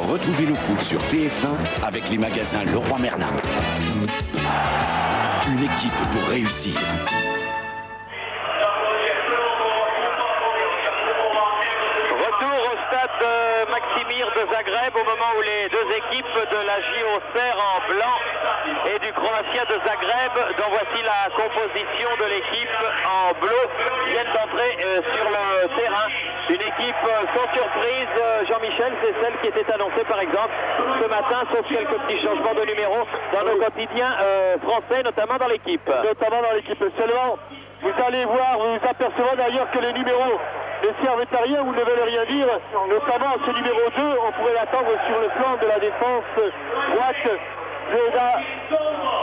Retrouvez le foot sur TF1 avec les magasins Leroy Merlin. Une équipe pour réussir. Retour au stade Maksimir de Zagreb au moment où les deux équipes de la JOCR en blanc et du Croatia de Zagreb, dont voici la composition de l'équipe en bleu, viennent d'entrer sur le terrain. Une équipe sans surprise, Jean-Michel, c'est celle qui était annoncée par exemple ce matin, sauf quelques petits changements de numéros dans nos quotidiens français, notamment dans l'équipe. Seulement, vous allez voir, vous apercevrez d'ailleurs que les numéros ne servent à rien ou ne veulent rien dire, notamment ce numéro 2, on pourrait l'attendre sur le flanc de la défense droite. Zeda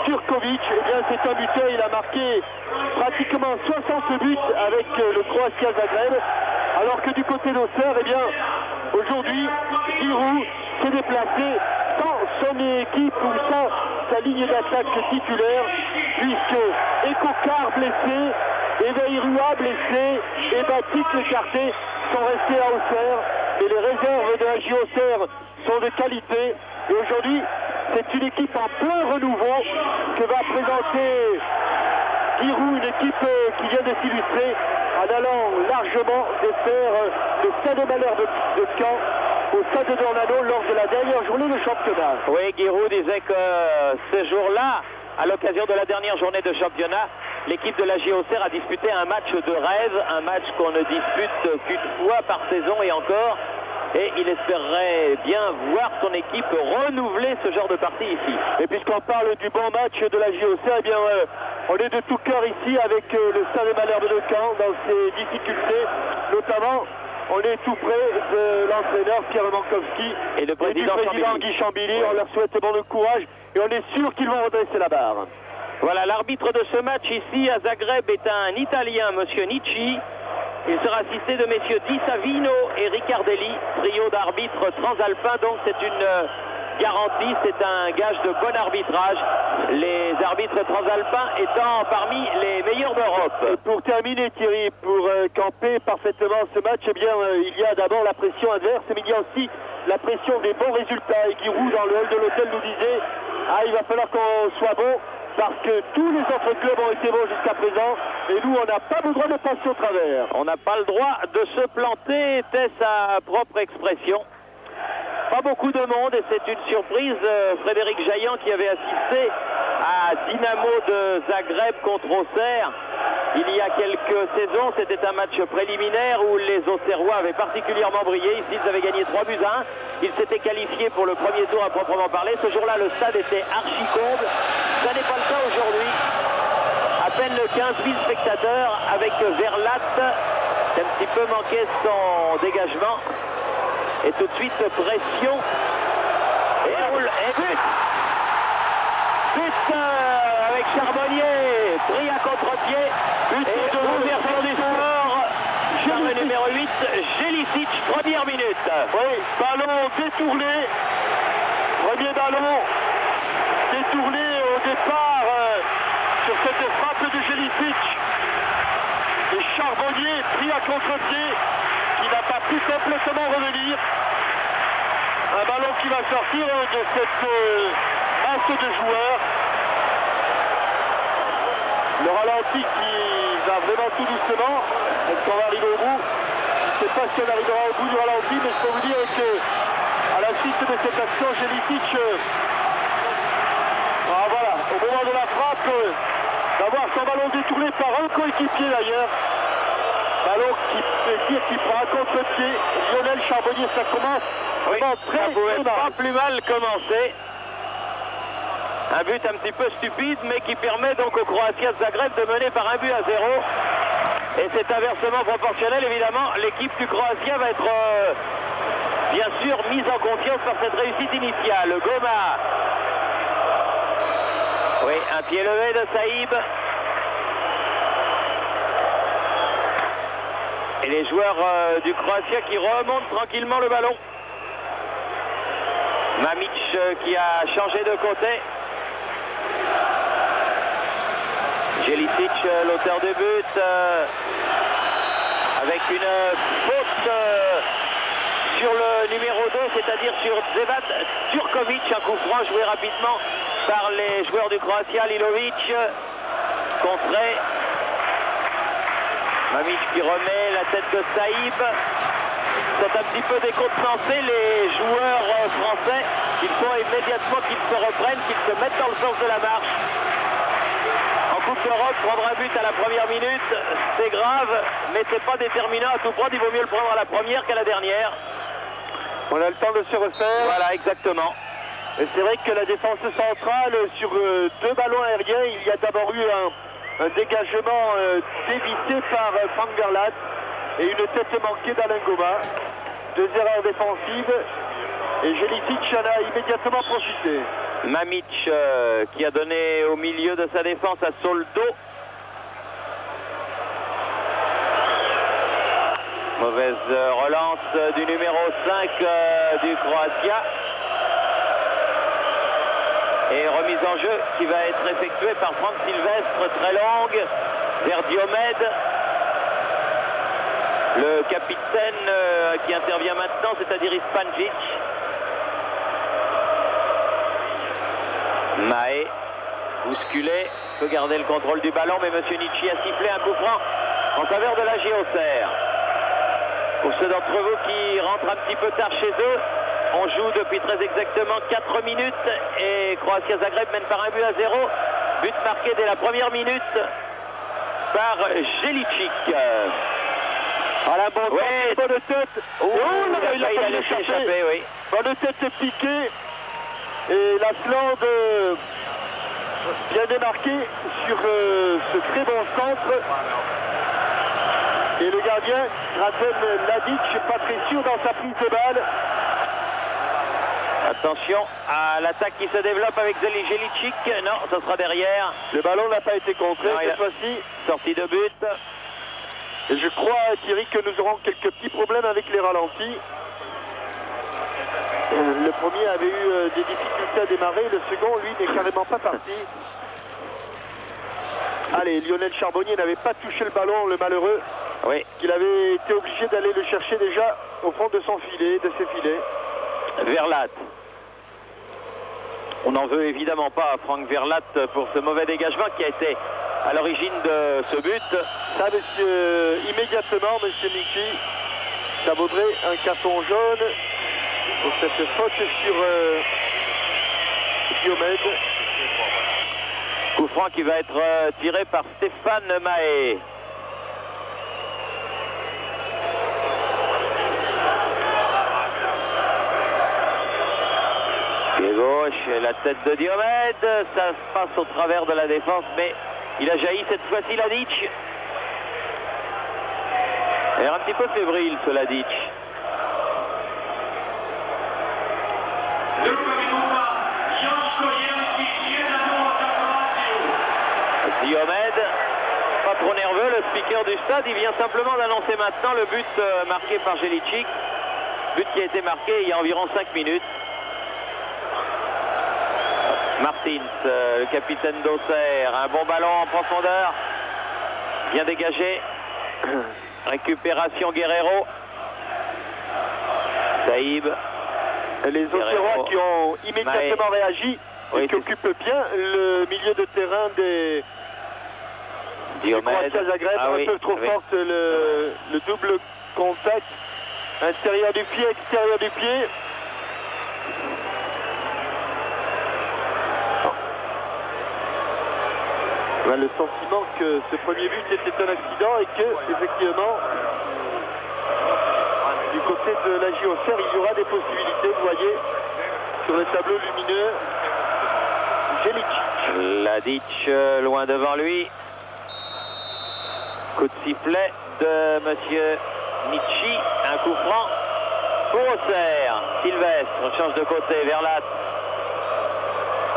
Turkovic, eh bien c'est un buteur, il a marqué pratiquement 60 buts avec le Croatia Zagreb, alors que du côté d'Auxerre, eh bien aujourd'hui, Giroud s'est déplacé sans son équipe ou sans sa ligne d'attaque titulaire, puisque Ekokar blessé, Eveirua blessé et Batik écarté sont restés à Auxerre, et les réserves de la JOCR sont de qualité, et aujourd'hui c'est une équipe en plein renouveau que va présenter Giroud, une équipe qui vient de s'illustrer en allant largement défaire le Stade Malherbe de Caen au Stade de Dornano lors de la dernière journée de championnat. Oui, Giroud disait que ce jour-là, à l'occasion de la dernière journée de championnat, l'équipe de la JOCR a disputé un match de rêve, un match qu'on ne dispute qu'une fois par saison et encore. Et il espérerait bien voir son équipe renouveler ce genre de partie ici. Et puisqu'on parle du bon match de la JOCR, eh bien, on est de tout cœur ici avec le Stade Malherbe de Caen dans ses difficultés. Notamment, on est tout près de l'entraîneur Pierre Mankowski et du président Guy Chambili. On leur souhaite bon courage et on est sûr qu'ils vont redresser la barre. Voilà, l'arbitre de ce match ici à Zagreb est un Italien, monsieur Nicci. Il sera assisté de messieurs Di Savino et Riccardelli, trio d'arbitres transalpins, donc c'est une garantie, c'est un gage de bon arbitrage, les arbitres transalpins étant parmi les meilleurs d'Europe. Et pour terminer Thierry, pour camper parfaitement ce match, eh bien il y a d'abord la pression adverse, mais il y a aussi la pression des bons résultats. Et Giroud dans le hall de l'hôtel nous disait, il va falloir qu'on soit bon, parce que tous les autres clubs ont été bons jusqu'à présent, et nous, on n'a pas le droit de passer au travers. On n'a pas le droit de se planter, était sa propre expression. Pas beaucoup de monde, et c'est une surprise. Frédéric Jaillant, qui avait assisté à Dynamo de Zagreb contre Auxerre il y a quelques saisons, c'était un match préliminaire où les Auxerrois avaient particulièrement brillé. Ici, ils avaient gagné 3-1. Ils s'étaient qualifiés pour le premier tour à proprement parler. Ce jour-là, le stade était archi-comble. Ça n'est pas le cas aujourd'hui. À peine 15 000 spectateurs avec Verlat qui a un petit peu manqué son dégagement. Et tout de suite, pression. Et roule. Et but! But avec Charbonnier, pris à contre-pied. Et ouverture du score. Charme numéro 8, Jelicic, première minute. Oui, ballon détourné. Premier ballon détourné au départ sur cette frappe de Jelicic. Et Charbonnier pris à contre-pied, qui n'a pas pu complètement revenir. Un ballon qui va sortir de cette masse de joueurs. Le ralenti qui va vraiment tout doucement. Est-ce qu'on va arriver au bout? Je ne sais pas si on arrivera au bout du ralenti, mais je peux vous dire que à la suite de cette action, Jelicic, voilà, au moment de la frappe, d'avoir son ballon détourné par un coéquipier d'ailleurs. Ballon qui prend à contre-pied. Lionel Charbonnier, ça commence vraiment très pas plus mal commencé. Un but un petit peu stupide, mais qui permet donc au Croatia de Zagreb de mener par 1-0. Et c'est inversement proportionnel, évidemment. L'équipe du Croatia va être bien sûr mise en confiance par cette réussite initiale. Goma. Oui, un pied levé de Saïb. Et les joueurs du Croatia qui remontent tranquillement le ballon. Mamic qui a changé de côté. Jelicic, l'auteur du but, avec une faute sur le numéro 2, c'est-à-dire sur Zevat Turkovic, un coup franc joué rapidement par les joueurs du Croatia, Lilovic, contré. Mamic qui remet la tête de Saïb. C'est un petit peu décontenancé, les joueurs français. Il faut immédiatement qu'ils se reprennent, qu'ils se mettent dans le sens de la marche. En Coupe d'Europe, prendre un but à la première minute, c'est grave, mais c'est pas déterminant à tout prendre. Il vaut mieux le prendre à la première qu'à la dernière. On a le temps de se refaire. Voilà, exactement. Et c'est vrai que la défense centrale, sur 2 ballons aériens, il y a d'abord eu un dégagement dévissé par Frank Verlat et une tête manquée d'Alain Goma. 2 erreurs défensives et Jelicic en a immédiatement profité. Mamic qui a donné au milieu de sa défense à Soldo. Mauvaise relance du numéro 5 du Croatia. Et remise en jeu qui va être effectuée par Franck Sylvestre, très longue, vers Diomède. Le capitaine qui intervient maintenant, c'est-à-dire Ispanjic. Mahé, bousculé, peut garder le contrôle du ballon, mais M. Nicci a sifflé un coup franc en faveur de la JOCR. Pour ceux d'entre vous qui rentrent un petit peu tard chez eux, on joue depuis très exactement 4 minutes et Croatia Zagreb mène par 1-0. But marqué dès la première minute par Jelicic. Voilà, bonne tête. Il a laissé échapper, oui. Bonne tête piquée. Et la Slande bien démarquée sur ce très bon centre. Et le gardien, Raden Ladic, pas très sûr dans sa prise de balle. Attention à l'attaque qui se développe avec Jelicic. Non, ce sera derrière. Le ballon n'a pas été contré cette fois-ci. Sortie de but. Et je crois, Thierry, que nous aurons quelques petits problèmes avec les ralentis. Le premier avait eu des difficultés à démarrer. Le second, lui, n'est carrément pas parti. Allez, Lionel Charbonnier n'avait pas touché le ballon, le malheureux. Oui. Qu'il avait été obligé d'aller le chercher déjà au fond de son filet, de ses filets. Verlat. On n'en veut évidemment pas à Franck Verlat pour ce mauvais dégagement qui a été à l'origine de ce but. Ça, monsieur, immédiatement, monsieur Nicci, ça vaudrait un carton jaune pour cette faute sur Diomède. Coup franc qui va être tiré par Stéphane Mahé. Pied gauche, la tête de Diomède, ça se passe au travers de la défense, mais il a jailli cette fois-ci Ladic. Il est un petit peu fébrile ce Ladic. Diomède, pas trop nerveux, le speaker du stade, il vient simplement d'annoncer maintenant le but marqué par Jelicic. But qui a été marqué il y a environ 5 minutes. Martins, le capitaine d'Auxerre, un bon ballon en profondeur, bien dégagé. Récupération Guerrero. Saïb. Les Auxerrois qui ont immédiatement réagi et qui occupent bien le milieu de terrain des Croatia Zagreb, un peu trop forte le double contact. Intérieur du pied, extérieur du pied. On a le sentiment que ce premier but était un accident et que, effectivement, du côté de la JOCR, il y aura des possibilités, vous voyez, sur le tableau lumineux. Jelicic. Ladic loin devant lui. Coup de sifflet de monsieur Nicci, un coup franc pour Auxerre. Sylvestre change de côté, Verlat.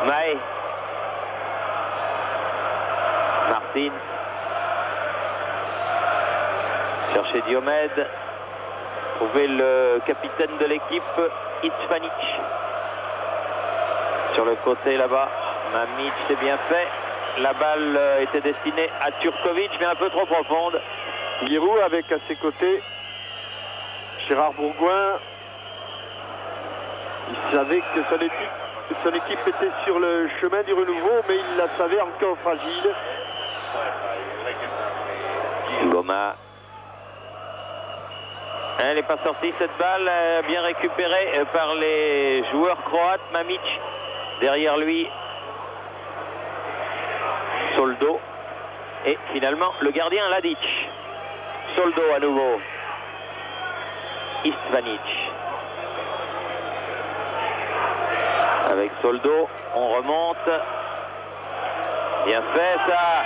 Mahé. Martins. Chercher Diomède. Trouver le capitaine de l'équipe, Ispanjic. Sur le côté là-bas, Mamic, c'est bien fait. La balle était destinée à Turkovic, mais un peu trop profonde. Giroud avec à ses côtés Gérard Bourgoin, Il savait que son équipe était sur le chemin du renouveau, mais il la savait encore fragile. Goma. Elle n'est pas sortie cette balle, bien récupérée par les joueurs croates. Mamić derrière lui. Soldo. Et finalement le gardien Ladic. Soldo à nouveau. Istvanic. Avec Soldo, on remonte. Bien fait ça.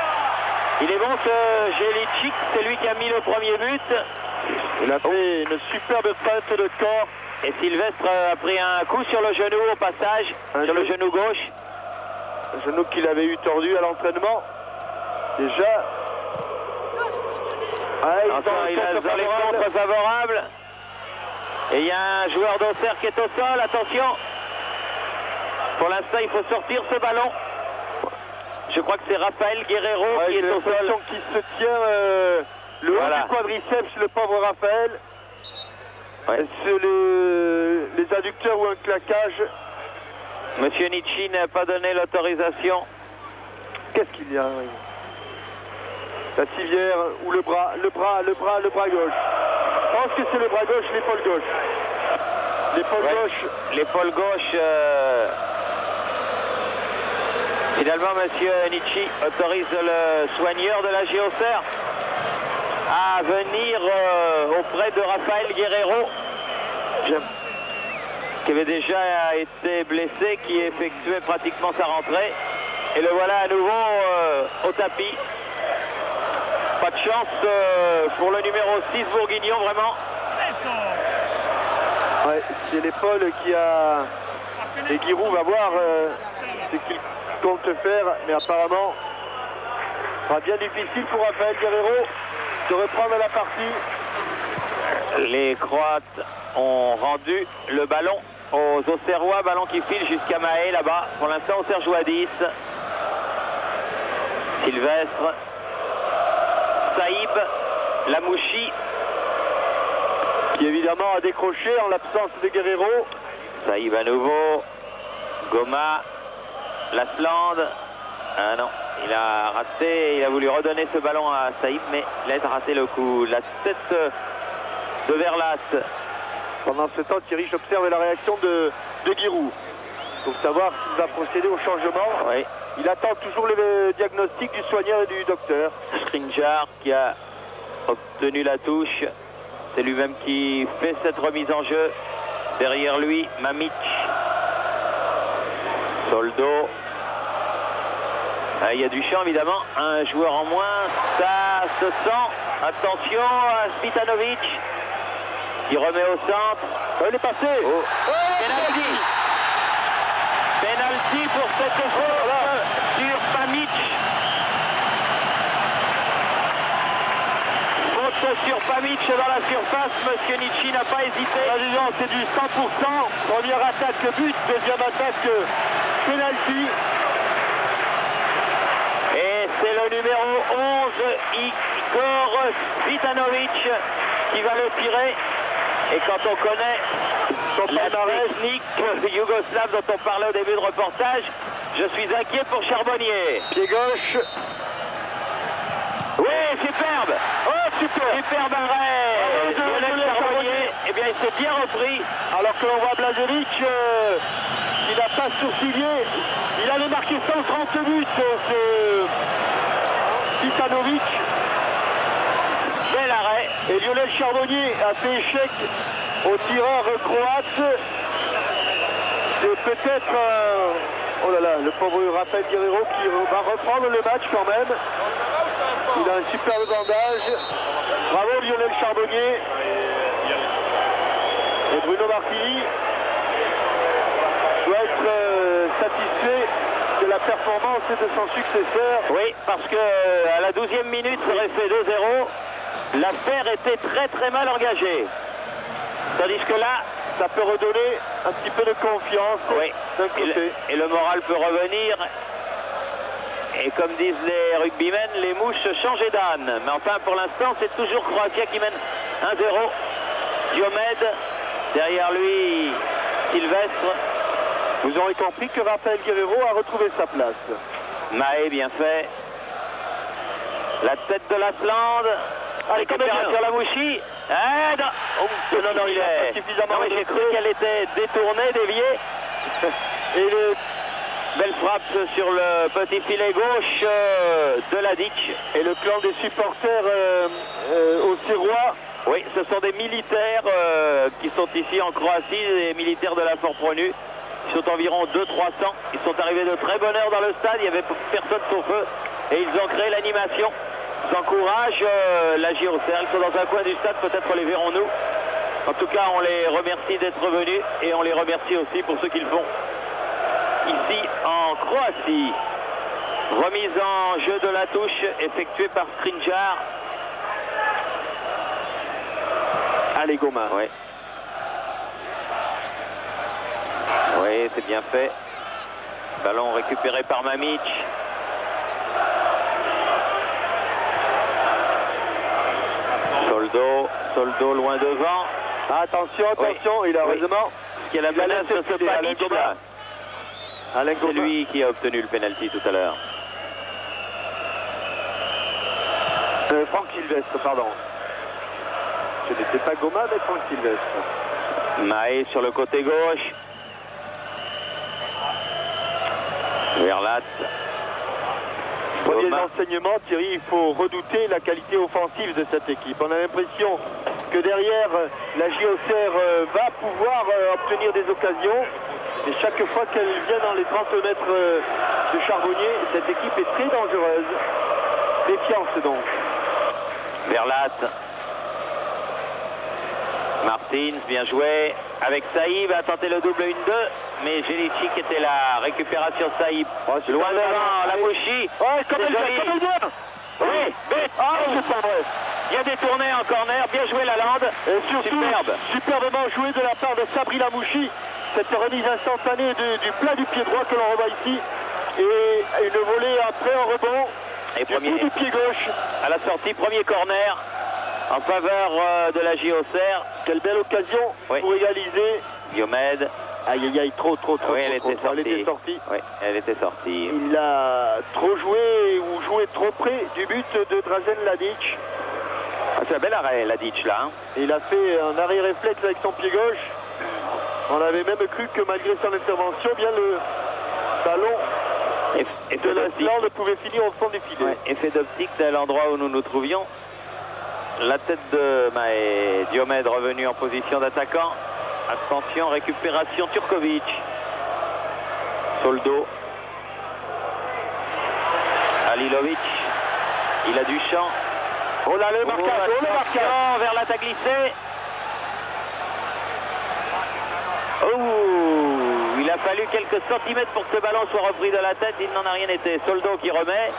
Il est bon ce Jelicic, c'est lui qui a mis le premier but. Il a fait une superbe feinte de corps. Et Sylvestre a pris un coup sur le genou au passage, sur le genou gauche. Un genou qu'il avait eu tordu à l'entraînement. Déjà. Il a dans les contres favorables. Et il y a un joueur d'Auxerre qui est au sol, attention. Pour l'instant, il faut sortir ce ballon. Je crois que c'est Raphaël Guerrero qui est au sol. Qui se tient le haut du quadriceps, le pauvre Raphaël. Ouais. Sur les adducteurs ou un claquage. Monsieur Nietzsche n'a pas donné l'autorisation. Qu'est-ce qu'il y a? La civière ou le bras gauche. Je pense que c'est le bras gauche, l'épaule gauche. L'épaule gauche. L'épaule gauche. Finalement, monsieur Nietzsche autorise le soigneur de la Auxerre à venir auprès de Raphaël Guerrero, qui avait déjà été blessé, qui effectuait pratiquement sa rentrée. Et le voilà à nouveau au tapis. Pas de chance pour le numéro 6 bourguignon, vraiment. Ouais, c'est l'épaule qui a... Et Giroud va voir ce qu'il compte faire, mais apparemment, ça sera bien difficile pour Raphaël Guerrero de reprendre la partie. Les Croates ont rendu le ballon aux Auxerrois, ballon qui file jusqu'à Mahé là-bas. Pour l'instant, Auxerre joue à 10. Sylvestre, Saïb, Lamouchi, qui évidemment a décroché en l'absence de Guerrero. Saïb à nouveau, Goma, Lasland. Ah non, il a raté, il a voulu redonner ce ballon à Saïb, mais il a raté le coup. La tête de Verlas. Pendant ce temps, Thierry, j'observe la réaction de Giroud pour savoir s'il va procéder au changement. Oui. Il attend toujours le diagnostic du soigneur et du docteur. Skriniar qui a obtenu la touche. C'est lui-même qui fait cette remise en jeu. Derrière lui, Mamić. Soldo. Il y a du champ évidemment. Un joueur en moins. Ça se sent. Attention à Spitanovic qui remet au centre. Il est passé. Oh. Penalty. Penalty pour cette faute sur Mamić. Faute sur Mamić dans la surface. Monsieur Nietzsche n'a pas hésité. C'est du 100%. Première attaque but, deuxième attaque penalty. Et c'est le numéro 11, Igor Spitanovic, qui va le tirer. Et quand on connaît la technique yougoslave dont on parlait au début de reportage, je suis inquiet pour Charbonnier. Pied gauche. Oui, superbe. Oh, super. Superbe arrêt. Charbonnier, eh bien, il s'est bien repris. Alors que l'on voit Blažević, il n'a pas sourcillé. Il avait marqué 130 buts, c'est Spitanovic. Bel arrêt. Et Lionel Charbonnier a fait échec au tireur croate. C'est peut-être, oh là là, le pauvre Raphaël Guerrero qui va reprendre le match quand même. Il a un superbe bandage. Bravo Lionel Charbonnier. Et Bruno Martini doit être satisfait de la performance de son successeur. Oui, parce que à la 12e minute, ça aurait fait 2-0. L'affaire était très très mal engagée. Tandis que là, ça peut redonner un petit peu de confiance. Oui. D'un côté. Et le moral peut revenir. Et comme disent les rugbymen, les mouches changent d'âne. Mais enfin, pour l'instant, c'est toujours Croatia qui mène 1-0. Diomède, derrière lui, Sylvestre. Vous aurez compris que Raphaël Guerrero a retrouvé sa place. Mahé, bien fait. La tête de l'Aslande. Allez, Récupération Lamouchi. Aide. Oh, non, il est suffisamment. Non, mais j'ai cru qu'elle était détournée, déviée. Et le... Belle frappe sur le petit filet gauche de Ladic. Et le clan des supporters au Serrois. Oui, ce sont des militaires qui sont ici en Croatie, des militaires de la Fort-Pronu. Ils sont environ 200-300. Ils sont arrivés de très bonne heure dans le stade, il n'y avait personne sauf eux. Et ils ont créé l'animation. Ils encouragent la JOCR. Ils sont dans un coin du stade, peut-être les verrons-nous. En tout cas, on les remercie d'être venus et on les remercie aussi pour ce qu'ils font ici en Croatie. Remise en jeu de la touche effectuée par Skriniar. Allez, Goma. Oui. Oui, c'est bien fait. Ballon récupéré par Mamic. Soldo loin devant. Attention, Oui. il a heureusement. Parce qu'il y a la menace de ce Panic là. C'est lui qui a obtenu le penalty tout à l'heure. Franck Sylvestre, pardon. Ce n'était pas Goma, mais Franck Sylvestre. Mahé sur le côté gauche. Verlat. Premier enseignement, Thierry, il faut redouter la qualité offensive de cette équipe. On a l'impression que derrière, la JOCR va pouvoir obtenir des occasions. Et chaque fois qu'elle vient dans les 30 mètres de Charbonnier, cette équipe est très dangereuse. Défiance donc. Verlat. Martins, bien joué. Avec Saïb, a tenté le double 1-2, mais Jelicic était là. Récupération Saïb. Loin devant, Lamouchi. Comme elle vient. Oui, but. C'est pas vrai. Bien détourné en corner, bien joué Lalande. Et surtout, superbe. Superbement joué de la part de Sabri Lamouchi. Cette remise instantanée du plat du pied droit que l'on revoit ici. Et une volée après en rebond. Et du bout du pied gauche. À la sortie, premier corner en faveur de la JOCR. Quelle belle occasion pour égaliser. Diomède. Aïe aïe aïe, trop. Oui, elle était sortie. Oui, elle était sortie. Il a trop joué ou joué trop près du but de Drazen Ladic. Ah, c'est un bel arrêt, Ladic, là. Hein. Il a fait un arrêt réflexe avec son pied gauche. On avait même cru que malgré son intervention, bien le ballon de l'Islande pouvait finir au fond du filet. Ouais, effet d'optique à l'endroit où nous nous trouvions. La tête de Mahé. Diomède revenu en position d'attaquant. Attention, récupération Turkovic. Soldo. Alilovic. Il a du champ. Oh là, le marquage, vers l'attaque glissée. Oh, il a fallu quelques centimètres pour que ce ballon soit repris de la tête. Il n'en a rien été. Soldo qui remet.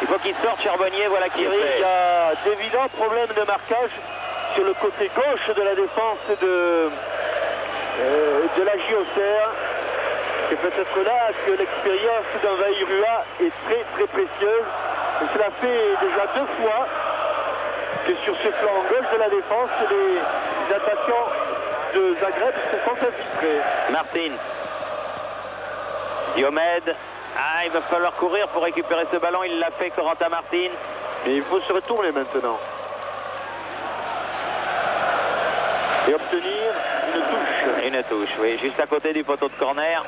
Il faut qu'il sorte Charbonnier, voilà qui il y a d'évidents problèmes de marquage sur le côté gauche de la défense de la JOCR. C'est peut-être là que l'expérience d'un Vairua est très précieuse. Et cela fait déjà 2 fois que sur ce flanc gauche de la défense, les attaquants de Zagreb se sont infiltrés. Martins. Diomède. Ah, il va falloir courir pour récupérer ce ballon. Il l'a fait, Corentin Martins. Et il faut se retourner maintenant. Et obtenir une touche. Une touche, oui, juste à côté du poteau de corner.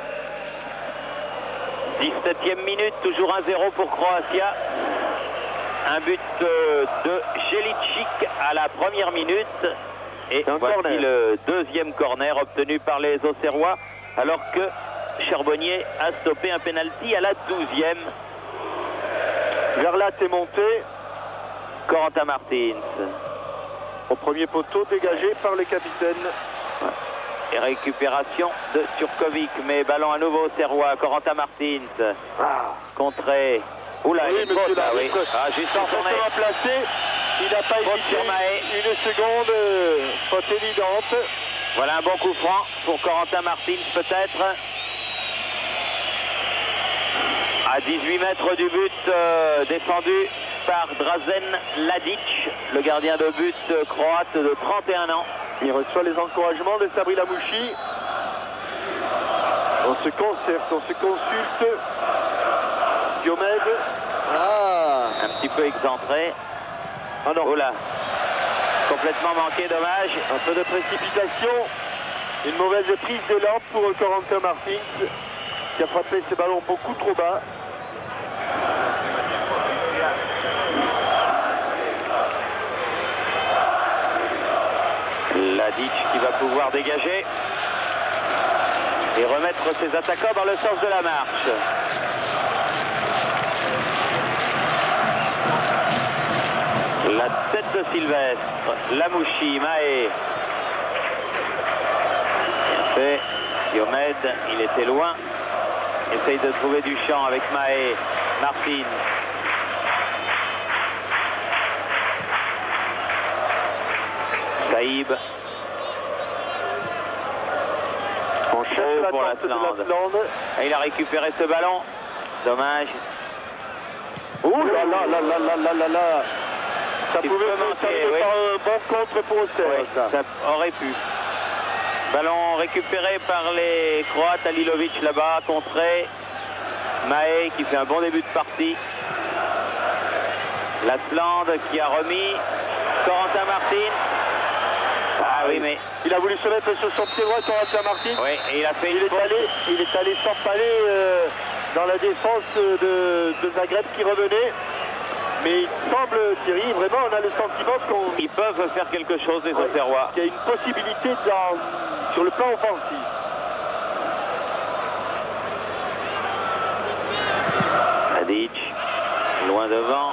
17e minute, toujours 1-0 pour Croatia. Un but de Jelicic à la première minute. Et voici le deuxième corner obtenu par les Auxerrois, alors que Charbonnier a stoppé un penalty à la 12e. Verlat est monté. Corentin Martins. Au premier poteau, dégagé par le capitaine. Et récupération de Turkovic, mais ballon à nouveau Auxerrois. Corentin Martins. Contré. Oula, oui, il faute, là, oui. Juste en tournée. Placé. Il n'a pas hésité une seconde, faute évidente. Voilà un bon coup franc pour Corentin Martins peut-être. À 18 mètres du but défendu par Drazen Ladic, le gardien de but croate de 31 ans. Il reçoit les encouragements de Sabri Lamouchi. se concerte, on se consulte. Diomède. Un petit peu excentré. Ah non. Oh là. Complètement manqué, dommage. Un peu de précipitation. Une mauvaise prise d'élan pour Corentin Martins qui a frappé ses ballons beaucoup trop bas. Ladic qui va pouvoir dégager et remettre ses attaquants dans le sens de la marche. La tête de Sylvestre, Lamouchi, Mahé. Bien fait, Diomède, il était loin. Essaye de trouver du champ avec Mahé, Martins. Saïb. On cherche la pour tente de l'Atlante. l'Atlante. Et il a récupéré ce ballon. Dommage. Oh là là là là là là là là. Ça Il pouvait peut être manquer, oui. un bon contre pour Auxerre, Oui, ça. ça aurait pu. Ballon récupéré par les Croates, Alilovic là-bas, contré. Mahé qui fait un bon début de partie. L'Atlante qui a remis. Corentin Martins. Ah oui, mais... Il a voulu se mettre sur son pied droit, Corentin Martins. Oui, et il a fait Il une faute. est allé s'empaler dans la défense de Zagreb qui revenait. Mais il semble, Thierry, vraiment, on a le sentiment Ils peuvent faire quelque chose, les Auxerrois. qu'il y a une possibilité sur le plan offensif. Tadic, loin devant.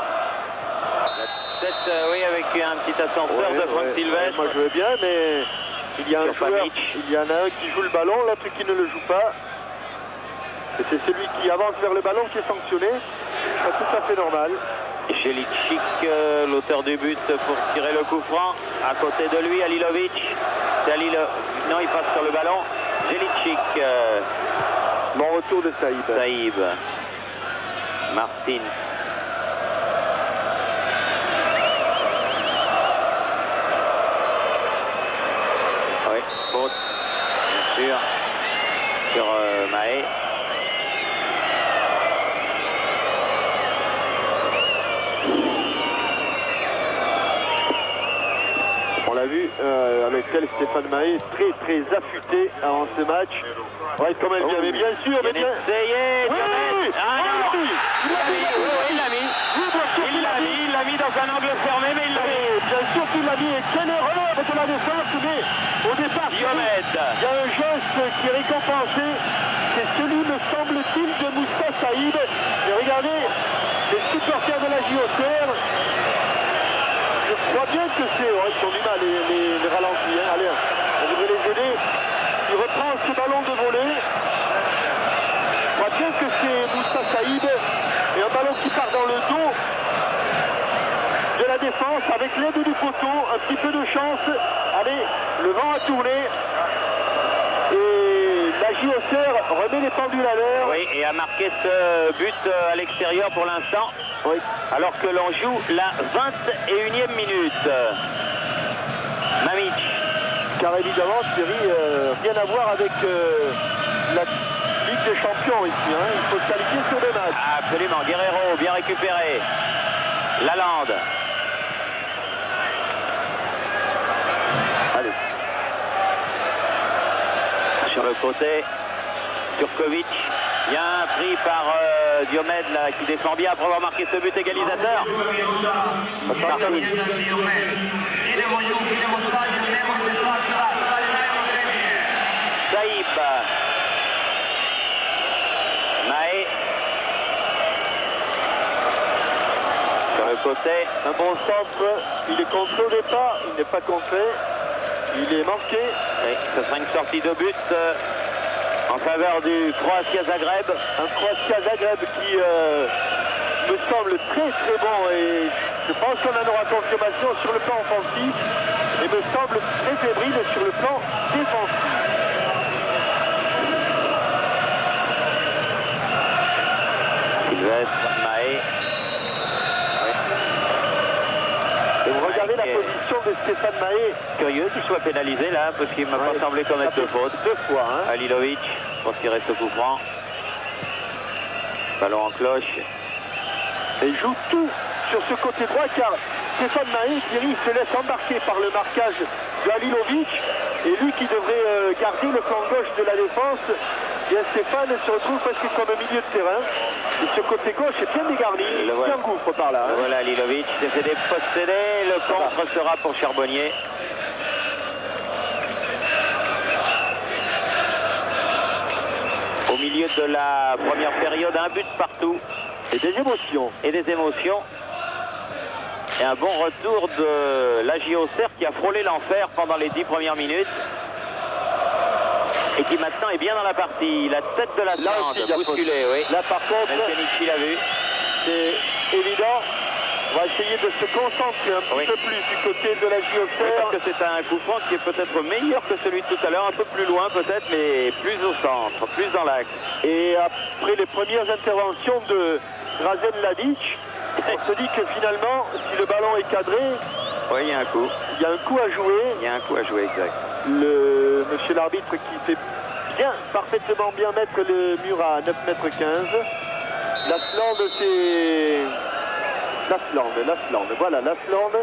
La tête, oui, avec un petit ascenseur de Franck Sylvestre. Moi je veux bien, mais il y a un Sur joueur, Pavic. il y en a un qui joue le ballon, l'autre qui ne le joue pas. Et c'est celui qui avance vers le ballon qui est sanctionné. C'est tout à fait normal. Jelicic, l'auteur du but pour tirer le coup franc. À côté de lui, Alilovic. C'est Non, il passe sur le ballon. Jelicic. Bon retour de Saïb. Saïb. Martins. Oui, faute, bien sûr, sur Mahé. On l'a vu avec elle, Stéphane Mahé, très affûté avant ce match. Ouais, comme elle vient, mais bien sûr, mais bien. Essayé, Oui, ah non, il l'a mis. Il l'a mis dans un angle fermé, mais il l'a mis. Bien sûr qu'il l'a mis. Quelle erreur de la défense, mais au départ, Diomède. il y a un geste qui est récompensé. C'est celui, me semble-t-il, de Moussa Saïd. Et regardez, les supporters de la JOCR, je crois bien que c'est... Ouais, ils ont du mal, les ralentis. Hein. Allez, on devrait les aider. Il reprend ce ballon de volée. Je crois bien que c'est Moussa Saïd. Et un ballon qui part dans le dos de la défense avec l'aide du poteau. Un petit peu de chance. Allez, le vent a tourné. Et la JOCR remet les pendules à l'heure. Oui, et a marqué ce but à l'extérieur pour l'instant. Oui. Alors que l'on joue la 21e minute. Mamic. Car évidemment, Thierry, rien à voir avec la Ligue des Champions ici. Hein. Il faut se qualifier sur des matchs. Absolument, Guerrero, bien récupéré. Lalande. Allez. Sur le côté, Turkovic, bien pris par Diomède là, qui défend bien après avoir marqué ce but égalisateur. Martins. Saïb. Mahé. Sur le côté. Un bon centre. Il est contré au départ. Il n'est pas contré. Il est manqué. Oui, ce sera une sortie de but en faveur du Croatia Zagreb. Un Croatia Zagreb qui me semble très bon et je pense qu'on en aura confirmation sur le plan offensif et me semble très fébrile sur le plan défensif. Sylvestre, Mahé. Oui. Et vous regardez la Mahé. position de Stéphane Mahé. Curieux qu'il soit pénalisé là, parce qu'il m'a pas semblé commettre de faute. 2 fois. Hein. Halilovic pour tirer ce coup franc. Ballon en cloche. Et il joue tout sur ce côté droit car Stéphane Mahé, Thierry, se laisse embarquer par le marquage de Halilovic. Et lui qui devrait garder le flanc gauche de la défense, bien Stéphane se retrouve presque comme milieu de terrain. Et ce côté gauche est bien dégarni, il s'engouffre par là. Hein. Voilà, Halilovic s'est fait déposséder, le contre sera pour Charbonnier. Au milieu de la première période, un but partout. Et des émotions. Et des émotions. Et un bon retour de l'AJ Auxerre qui a frôlé l'enfer pendant les 10 premières minutes. Et qui maintenant est bien dans la partie. La tête de la Slande, bousculée, oui. Là par contre, Melkenichi l'a vu. c'est évident. On va essayer de se concentrer un petit peu plus du côté de l'AJ Auxerre. Parce que c'est un coup franc qui est peut-être meilleur que celui de tout à l'heure, un peu plus loin peut-être, mais plus au centre, plus dans l'axe. Et après les premières interventions de Drazen Ladic, on se dit que finalement, si le ballon est cadré, oui, il y a un coup. Il y a un coup à jouer. Il y a un coup à jouer, exact. Monsieur l'arbitre qui fait bien, parfaitement bien mettre le mur à 9 mètres 15. La Slande, c'est... La Slande. Voilà, la Slande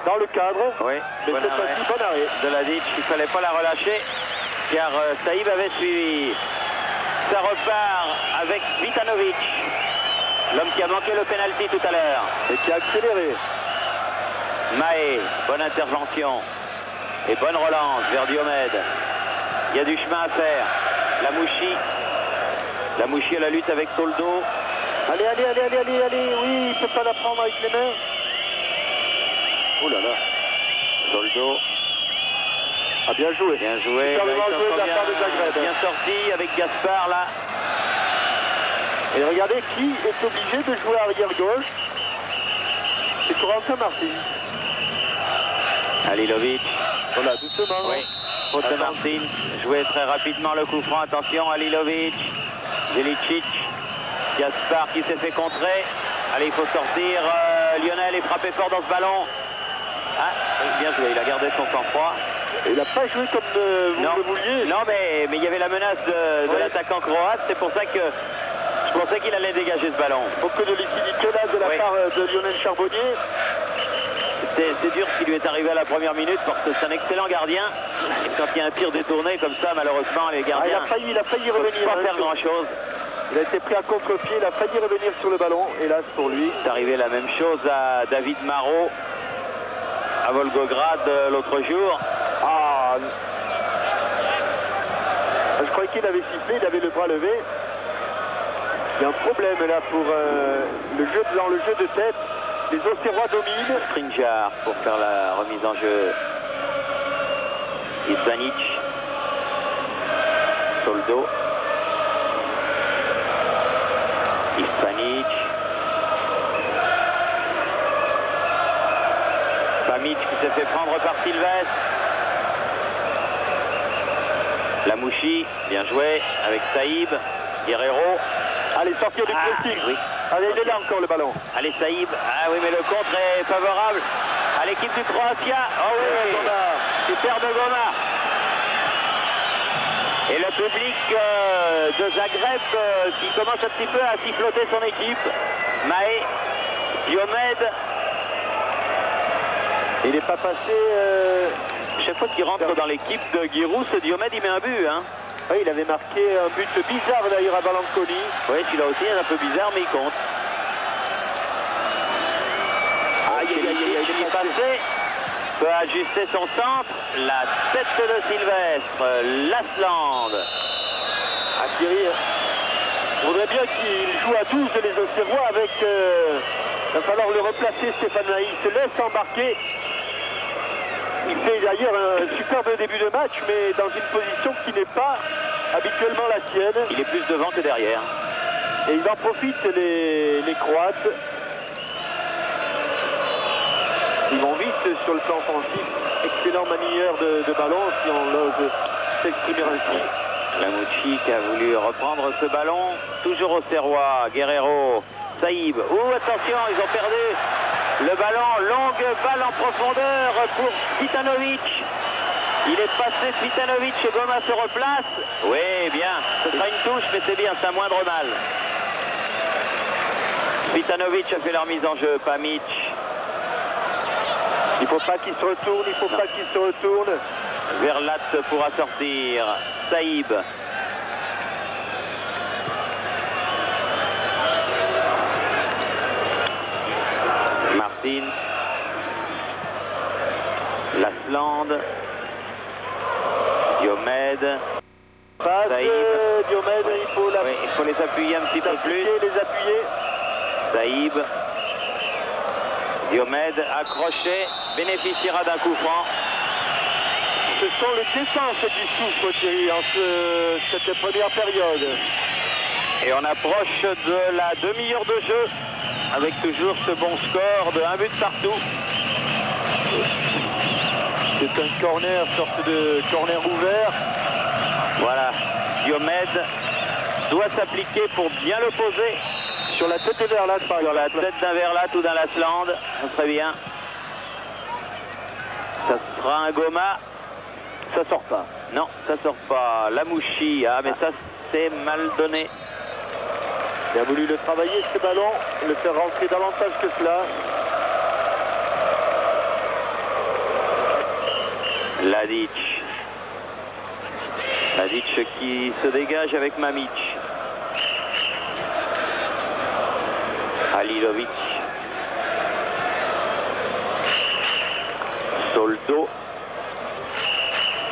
dans le cadre. Oui, mais c'est un bon arrêt. De Ladic, il ne fallait pas la relâcher, car Saïb avait suivi. Ça repart avec Vitanovic, l'homme qui a manqué le pénalty tout à l'heure. Et qui a accéléré. Mahé, bonne intervention. Et bonne relance vers Diomède. Il y a du chemin à faire. Lamouchi à la lutte avec Toldo. Allez, oui, il ne peut pas la prendre avec les mains. Oh là là. Toldo. Ah, bien joué. Bien joué. Bien sorti avec Gaspard là. Et regardez qui est obligé de jouer arrière gauche. C'est Corentin Martin. Halilovic. Voilà, doucement. Oui. Faute de Martin. Joué très rapidement le coup franc. Attention, Halilovic. Zelicic. Gaspard qui s'est fait contrer. Allez, il faut sortir. Lionel est frappé fort dans ce ballon. Ah, oui, bien joué. Il a gardé son sang-froid. Il n'a pas joué comme vous le vouliez. Non, mais il y avait la menace de l'attaquant croate. C'est pour ça que je pensais qu'il allait dégager ce ballon. Beaucoup de liquidité là de la part de Lionel Charbonnier. C'est dur ce qui lui est arrivé à la première minute parce que c'est un excellent gardien. Et quand il y a un tir détourné comme ça, malheureusement, les gardiens il a failli revenir. Pas faire grand-chose. Il a été pris à contre-pied, il a failli revenir sur le ballon, hélas pour lui. C'est arrivé la même chose à David Marot à Volgograd l'autre jour. Ah, je croyais qu'il avait sifflé, il avait le bras levé. Il y a un problème là pour dans le jeu de tête. Les Auxerrois dominent. Strinjar pour faire la remise en jeu. Ispanic. Toldo. Ispanic. Pamic qui s'est fait prendre par Sylvestre. Lamouchi, bien joué avec Saïb. Guerrero. Allez, sortir du pressing. Oui. Allez, il est là encore le ballon. Allez, Saïb. Ah oui, mais le contre est favorable à l'équipe du Croatia. Oh oui, super de Goma. Et le public de Zagreb qui commence un petit peu à siffloter son équipe. Mahé, Diomède. Il n'est pas passé... Chaque fois qu'il rentre dans l'équipe de Giroud, Diomède, il met un but. Hein. Oui, il avait marqué un but bizarre d'ailleurs à Balanconi. Oui, celui-là aussi est un peu bizarre, mais il compte. Il est passé. Peut ajuster son centre. La tête de Sylvestre. Lasland. Ah, Thierry, je voudrais bien qu'il joue à 12 les Auxerrois avec... il va falloir le replacer, Stéphane Mahé. Il se laisse embarquer. Il fait d'ailleurs un superbe début de match, mais dans une position qui n'est pas habituellement la sienne. Il est plus devant que derrière. Et ils en profitent, les Croates. Ils vont vite sur le plan offensif. Excellent manieur de ballon, si on ose s'exprimer ainsi. Lamouchi qui a voulu reprendre ce ballon. Toujours au Serrois. Guerrero. Saïb. Oh, attention, ils ont perdu. Le ballon, longue balle en profondeur pour Cvitanovic. Il est passé Cvitanovic et Goma se replace. Oui, bien. Ce sera une touche, mais c'est bien, c'est un moindre mal. Cvitanovic a fait la remise en jeu, pas Mitch. Il ne faut pas qu'il se retourne, il ne faut pas qu'il se retourne. Verlat pourra sortir. Saïb. Martin. Lasland. Diomède. Passe Diomède, ouais. Il faut les appuyer un petit peu plus. Les appuyer. Saïb. Diomède accroché, bénéficiera d'un coup franc. Ce sont les défenses qui souffrent, Thierry, en cette première période. Et on approche de la demi-heure de jeu, avec toujours ce bon score de 1 but partout. C'est un corner, sorte de corner ouvert. Voilà, Diomède doit s'appliquer pour bien le poser. Sur la tête de Verlat, par exemple. Sur la tête d'un Verlat ou d'un Lasland, ça serait bien. Ça sera un Goma. Ça sort pas. Non, ça sort pas. Lamouchi, ah mais ça c'est mal donné. Il a voulu le travailler ce ballon, le faire rentrer davantage que cela. Ladic. Ladic qui se dégage avec Mamic. Halilovic. Soldo.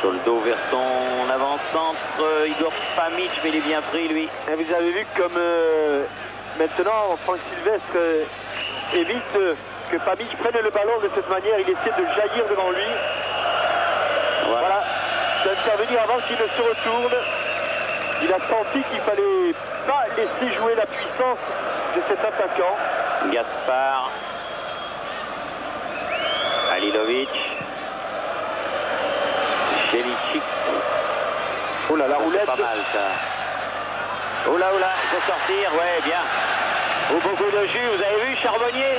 Soldo vers son avant-centre. Igor Pamic, mais il est bien pris lui. Et vous avez vu comme maintenant Franck Sylvestre évite que Pamic prenne le ballon de cette manière. Il essaie de jaillir devant lui. Voilà. D'intervenir avant qu'il ne se retourne. Il a senti qu'il fallait pas laisser jouer la puissance de cet attaquant. Gaspard. Halilovic. Jelicic. Oh là, la roulette. Pas mal ça. Oh là, il faut sortir, ouais, bien. Oh, beaucoup de jus, vous avez vu Charbonnier?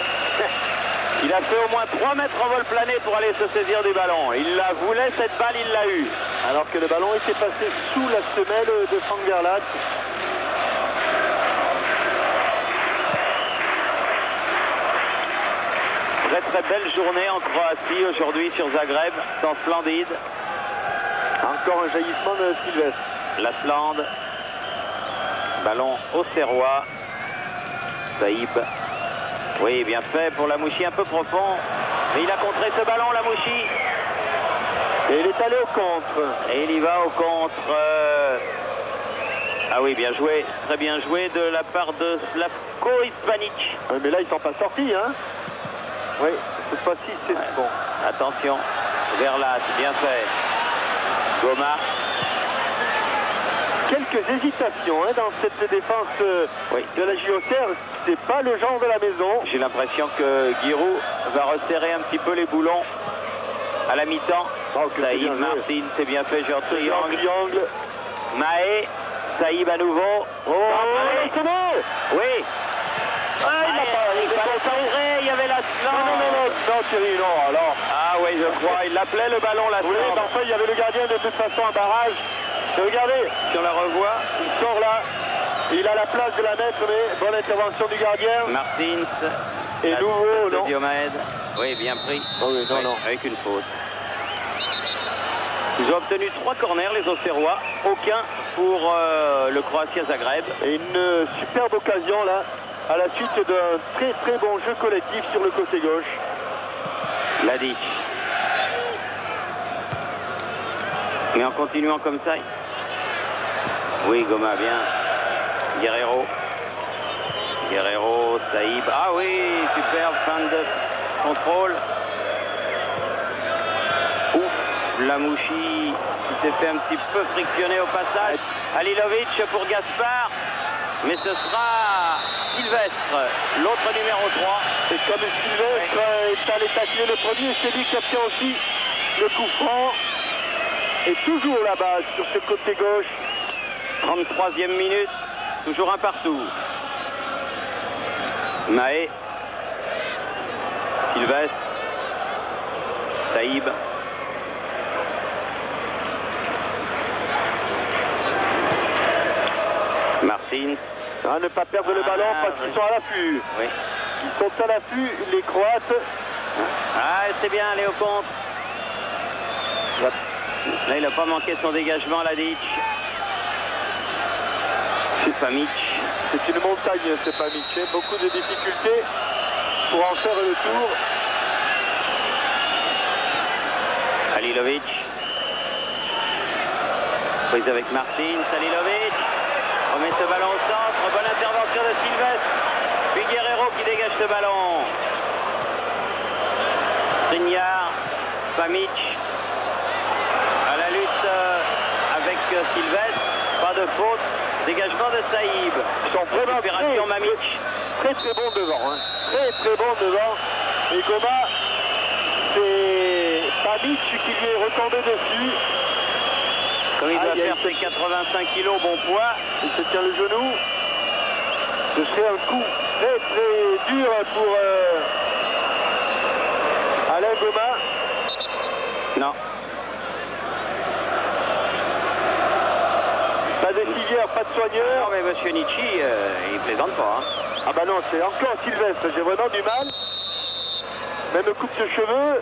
Il a fait au moins 3 mètres en vol plané pour aller se saisir du ballon. Il la voulait, cette balle, il l'a eue. Alors que le ballon était passé sous la semelle de Franck Verlat. Très très belle journée en Croatie aujourd'hui sur Zagreb, temps splendide. Encore un jaillissement de Sylvestre. Lasland. Ballon au Serrois. Saïb. Oui, bien fait pour Lamouchi, un peu profond. Mais il a contré ce ballon, Lamouchi. Et il est allé au contre. Et il y va au contre. Ah oui, bien joué. Très bien joué de la part de Slavko Ispanic. Oui, mais là, ils ne sont pas sortis, hein. Oui, cette fois-ci, c'est bon. Attention. Verlat, bien fait. Goma. Quelques hésitations dans cette défense de la JOCR. C'est pas le genre de la maison. J'ai l'impression que Giroud va resserrer un petit peu les boulons à la mi-temps. Saïb, Martin, c'est bien fait, genre triangle. Mahé, Saïb à nouveau. Oh, c'est bon. Oui. Il y avait la Non, Thierry, non, alors. Ah oui, je crois, il l'appelait le ballon là. Oui, parfois il y avait le gardien de toute façon en barrage. Et regardez, si on la revoit, il sort là. Il a la place de la mettre, mais bonne intervention du gardien. Martins. Et nouveau, non. Diomède. Oui, bien pris. Oh oui, non. Avec une faute. Ils ont obtenu 3 corners, les Auxerrois. Aucun pour le Croatia Zagreb. Et une superbe occasion là, à la suite d'un très très bon jeu collectif sur le côté gauche. Ladic. Et en continuant comme ça. Oui, Goma, bien. Guerrero. Saïb. Ah oui, superbe fin de contrôle. Ouf, Lamouchi qui s'est fait un petit peu frictionner au passage. Halilovic pour Gaspard. Mais ce sera Sylvestre, l'autre numéro 3. Et comme Sylvestre est allé tacler le premier, c'est lui qui obtient aussi le coup franc. Et toujours là-bas, sur ce côté gauche. 33e minute, toujours un partout. Mahé. Sylvestre. Saïb. Martins. À ne pas perdre le ballon parce qu'ils sont à l'affût. Oui. Ils sont à l'affût, les Croates. Ah, c'est bien, Léo Comte. Là, il n'a pas manqué son dégagement, Ladic. Famic. C'est une montagne, c'est pas Mitch. Beaucoup de difficultés pour en faire le tour. Halilovic. Prise avec Martins. Halilovic. Remet ce ballon au centre. Bonne intervention de Sylvestre. Puis Guerrero qui dégage ce ballon. Skriniar. Famic. À la lutte avec Sylvestre. Pas de faute. Dégagement de Saïb. Ils sont vraiment Opération Mamic. Très bons devant. Hein. Très bons devant. Et Goma, c'est Mamic qui lui est retombé dessus. Comme il doit faire ses 85 kilos, bon poids. Il se tient le genou. Ce serait un coup très dur pour Alain Goma. Non. Pas d'essivère, pas de soigneur. Non, mais monsieur Nietzsche, il plaisante pas. Hein. Ah bah non, c'est encore Sylvestre. J'ai vraiment du mal. Même coupe de cheveux.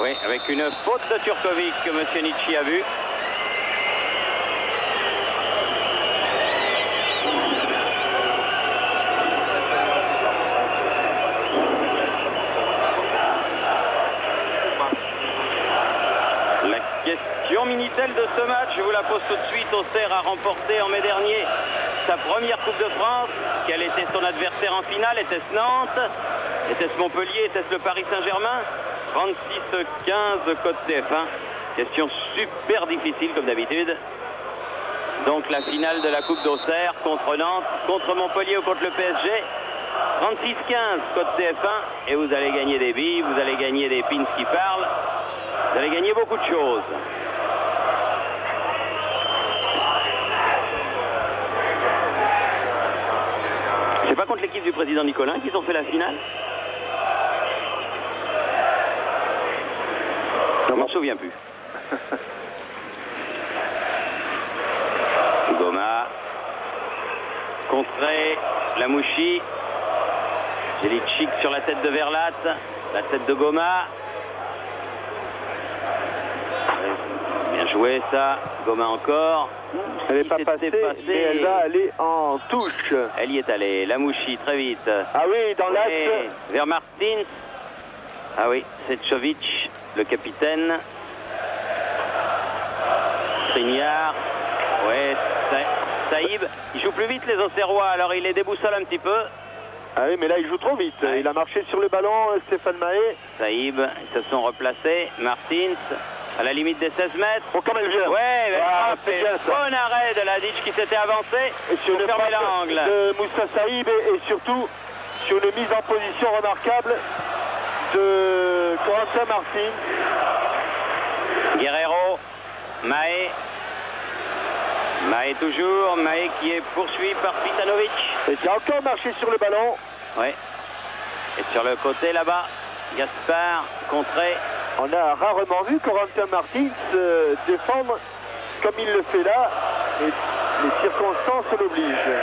Oui, avec une faute de Turkovic que monsieur Nietzsche a vu. La question Minitel de ce match, je vous la pose tout de suite. Auxerre a remporté en mai dernier sa première Coupe de France. Quel était son adversaire en finale? Était-ce Nantes? Était-ce Montpellier? Était-ce le Paris Saint-Germain? 36-15 code TF1. Question super difficile comme d'habitude. Donc la finale de la Coupe d'Auxerre contre Nantes, contre Montpellier ou contre le PSG. 36-15 code TF1 et vous allez gagner des billes, vous allez gagner des pins qui parlent. Vous allez gagner beaucoup de choses. C'est pas contre l'équipe du président Nicolin qu'ils ont fait la finale? Je m'en souviens plus. Goma. Contré. Lamouchi. Jelicic sur la tête de Verlat. La tête de Goma. Bien joué ça. Goma encore. Elle n'est pas passée, mais elle va aller en touche. Elle y est allée. Lamouchi très vite. Ah oui, dans l'axe. Vers Martins. Ah oui, Setchovic, le capitaine. Skriniar. Ouais, Saïb. Il joue plus vite les Auxerrois, alors il les déboussole un petit peu. Ah oui, mais là il joue trop vite. Ouais. Il a marché sur le ballon, Stéphane Mahé. Saïb, ils se sont replacés. Martins, à la limite des 16 mètres. Oh, comme elle vient. Ouais, c'est bien ça. Bon arrêt de Ladic qui s'était avancé. Et sur le fermer l'angle. De Moussa Saïb et surtout sur une mise en position remarquable de Corentin Martins. Guerrero, Mahé. Mahé toujours, Mahé qui est poursuivi par Pitanovic. Et qui a encore marché sur le ballon. Oui. Et sur le côté là-bas, Gaspard, contré. On a rarement vu Corentin Martins défendre comme il le fait là. Et les circonstances l'obligent.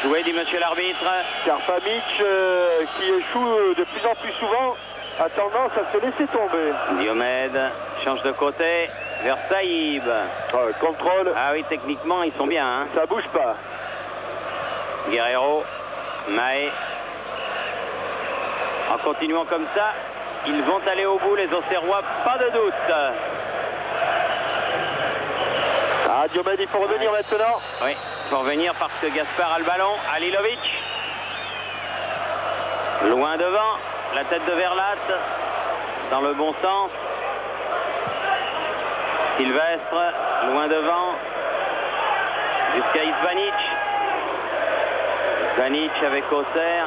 Joué, dit monsieur l'arbitre. Car Famic, qui échoue de plus en plus souvent, a tendance à se laisser tomber. Diomède change de côté vers Saïb. Contrôle. Ah oui, techniquement, ils sont bien. Hein. Ça bouge pas. Guerrero, Mahé. En continuant comme ça, ils vont aller au bout, les Auxerrois, pas de doute. Ah, Diomède, il faut revenir maintenant. Oui, il faut revenir parce que Gaspard a le ballon. Halilovic. Loin devant. La tête de Verlat. Dans le bon sens. Sylvestre. Loin devant. Jusqu'à Ivanic. Ivanic avec Auxerre.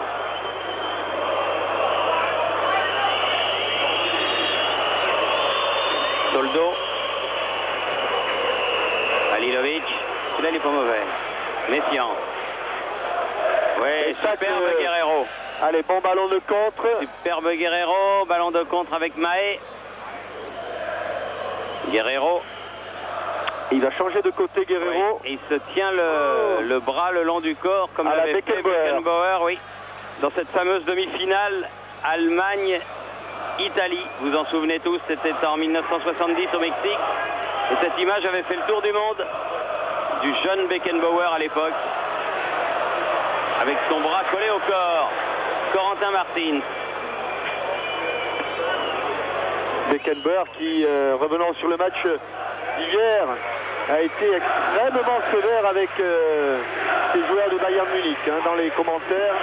Soldo. est pas mauvais. Méfiant. Oui, superbe Guerrero. Allez, bon ballon de contre. Superbe Guerrero, ballon de contre avec Mahé. Guerrero. Il va changer de côté, Guerrero. Oui, et il se tient le bras le long du corps, comme l'avait fait Beckenbauer, oui. Dans cette fameuse demi-finale, Allemagne-Italie. Vous en souvenez tous, c'était en 1970 au Mexique. Et cette image avait fait le tour du monde du jeune Beckenbauer à l'époque. Avec son bras collé au corps. Corentin Martins. Beckenbauer qui, revenant sur le match d'hier, a été extrêmement sévère avec ses joueurs de Bayern Munich. Dans les commentaires,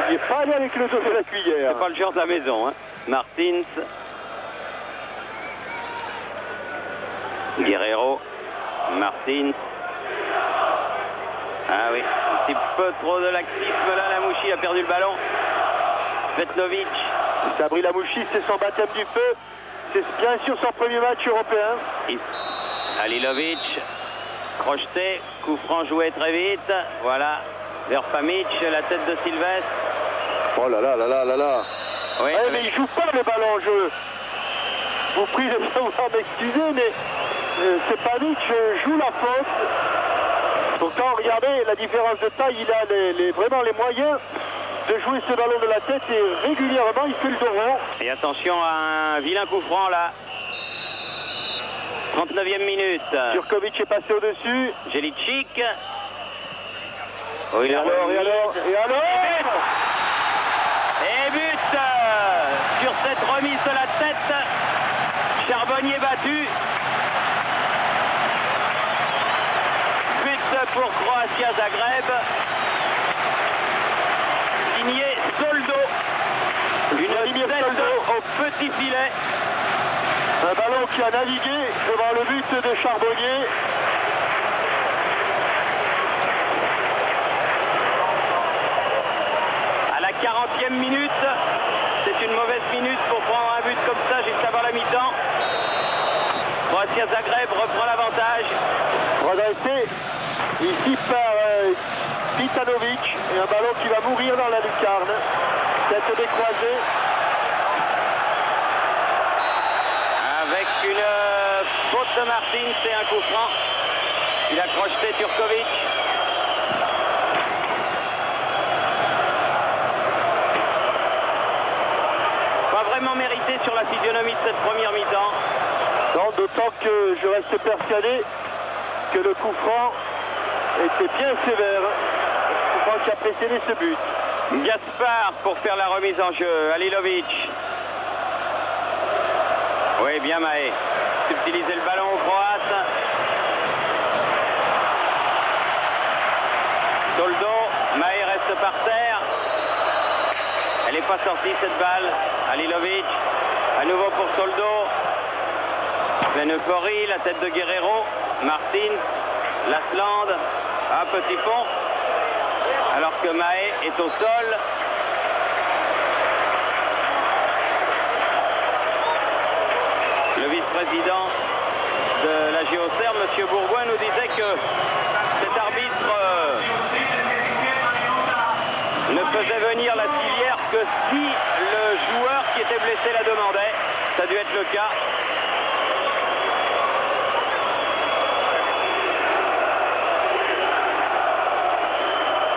il n'est pas allé avec le dos de la cuillère. C'est pas le genre de la maison. Martins. Guerrero. Martins. Ah oui, un petit peu trop de laxisme là, Lamouchi a perdu le ballon. Svetlovic. Sabri Lamouchi, c'est son baptême du feu. C'est bien sûr son premier match européen. Halilovic, crocheté, coup franc joué très vite. Voilà, vers Famic, la tête de Sylvestre. Oh là là là là là là. Oui, ouais, mais il joue pas le ballon, je vous prie de pouvoir m'excuser, mais Stepanic joue la faute. Pourtant, regardez la différence de taille, il a vraiment les moyens de jouer ce ballon de la tête et régulièrement il fait le dos rond. Et attention à un vilain coup franc là. 39e minute. Djurkovic est passé au-dessus. Jelicic. Oh, et alors Et but sur cette remise de la tête. Charbonnier battu. But pour Croatia Zagreb. Signé Soldo. Une tête au petit filet. Un ballon qui a navigué devant le but de Charbonnier. À la 40e minute, c'est une mauvaise minute pour prendre un but comme ça juste avant la mi-temps. Croatia Zagreb reprend l'avantage. Redressé ici par Pitanovic et un ballon qui va mourir dans la lucarne. Tête décroisée. Avec une faute de Martins, c'est un coup franc. Il a crocheté Djurkovic. Pas vraiment mérité sur la physionomie de cette première mi-temps. Non, d'autant que je reste persuadé que le coup franc était bien sévère. Le coup franc qui a précédé ce but. Gaspard pour faire la remise en jeu. Halilovic. Oui, bien Mahé. Subtiliser le ballon au Croate. Soldo. Mahé reste par terre. Elle n'est pas sortie cette balle. Halilovic. À nouveau pour Soldo. Pleine euphorie. La tête de Guerrero. Martins. Lasland. Un petit pont. Alors que Mahé est au sol. Le vice-président de la JOCR, M. Bourgoin, nous disait que cet arbitre ne faisait venir la civière que si le joueur qui était blessé la demandait. Ça a dû être le cas.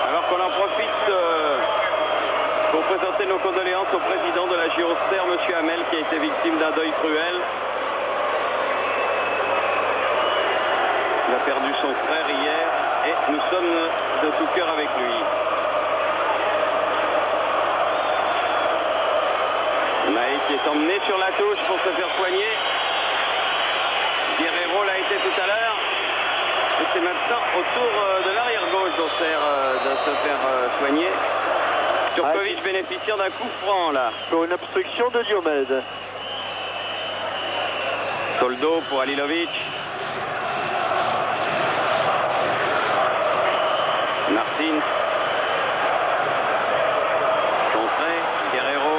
Alors qu'on en profite pour présenter nos condoléances au président de la JOCR, M. Hamel, qui a été victime d'un deuil cruel. Il a perdu son frère hier et nous sommes de tout cœur avec lui. Mahé qui est emmené sur la touche pour se faire soigner. Guerrero l'a été tout à l'heure. Et c'est maintenant au tour de l'arrière-gauche d'Auxerre de se faire soigner. Djurkovic bénéficiant d'un coup franc là. Pour une obstruction de Diomède. Soldo pour Halilovic. Martins. Contré. Guerrero.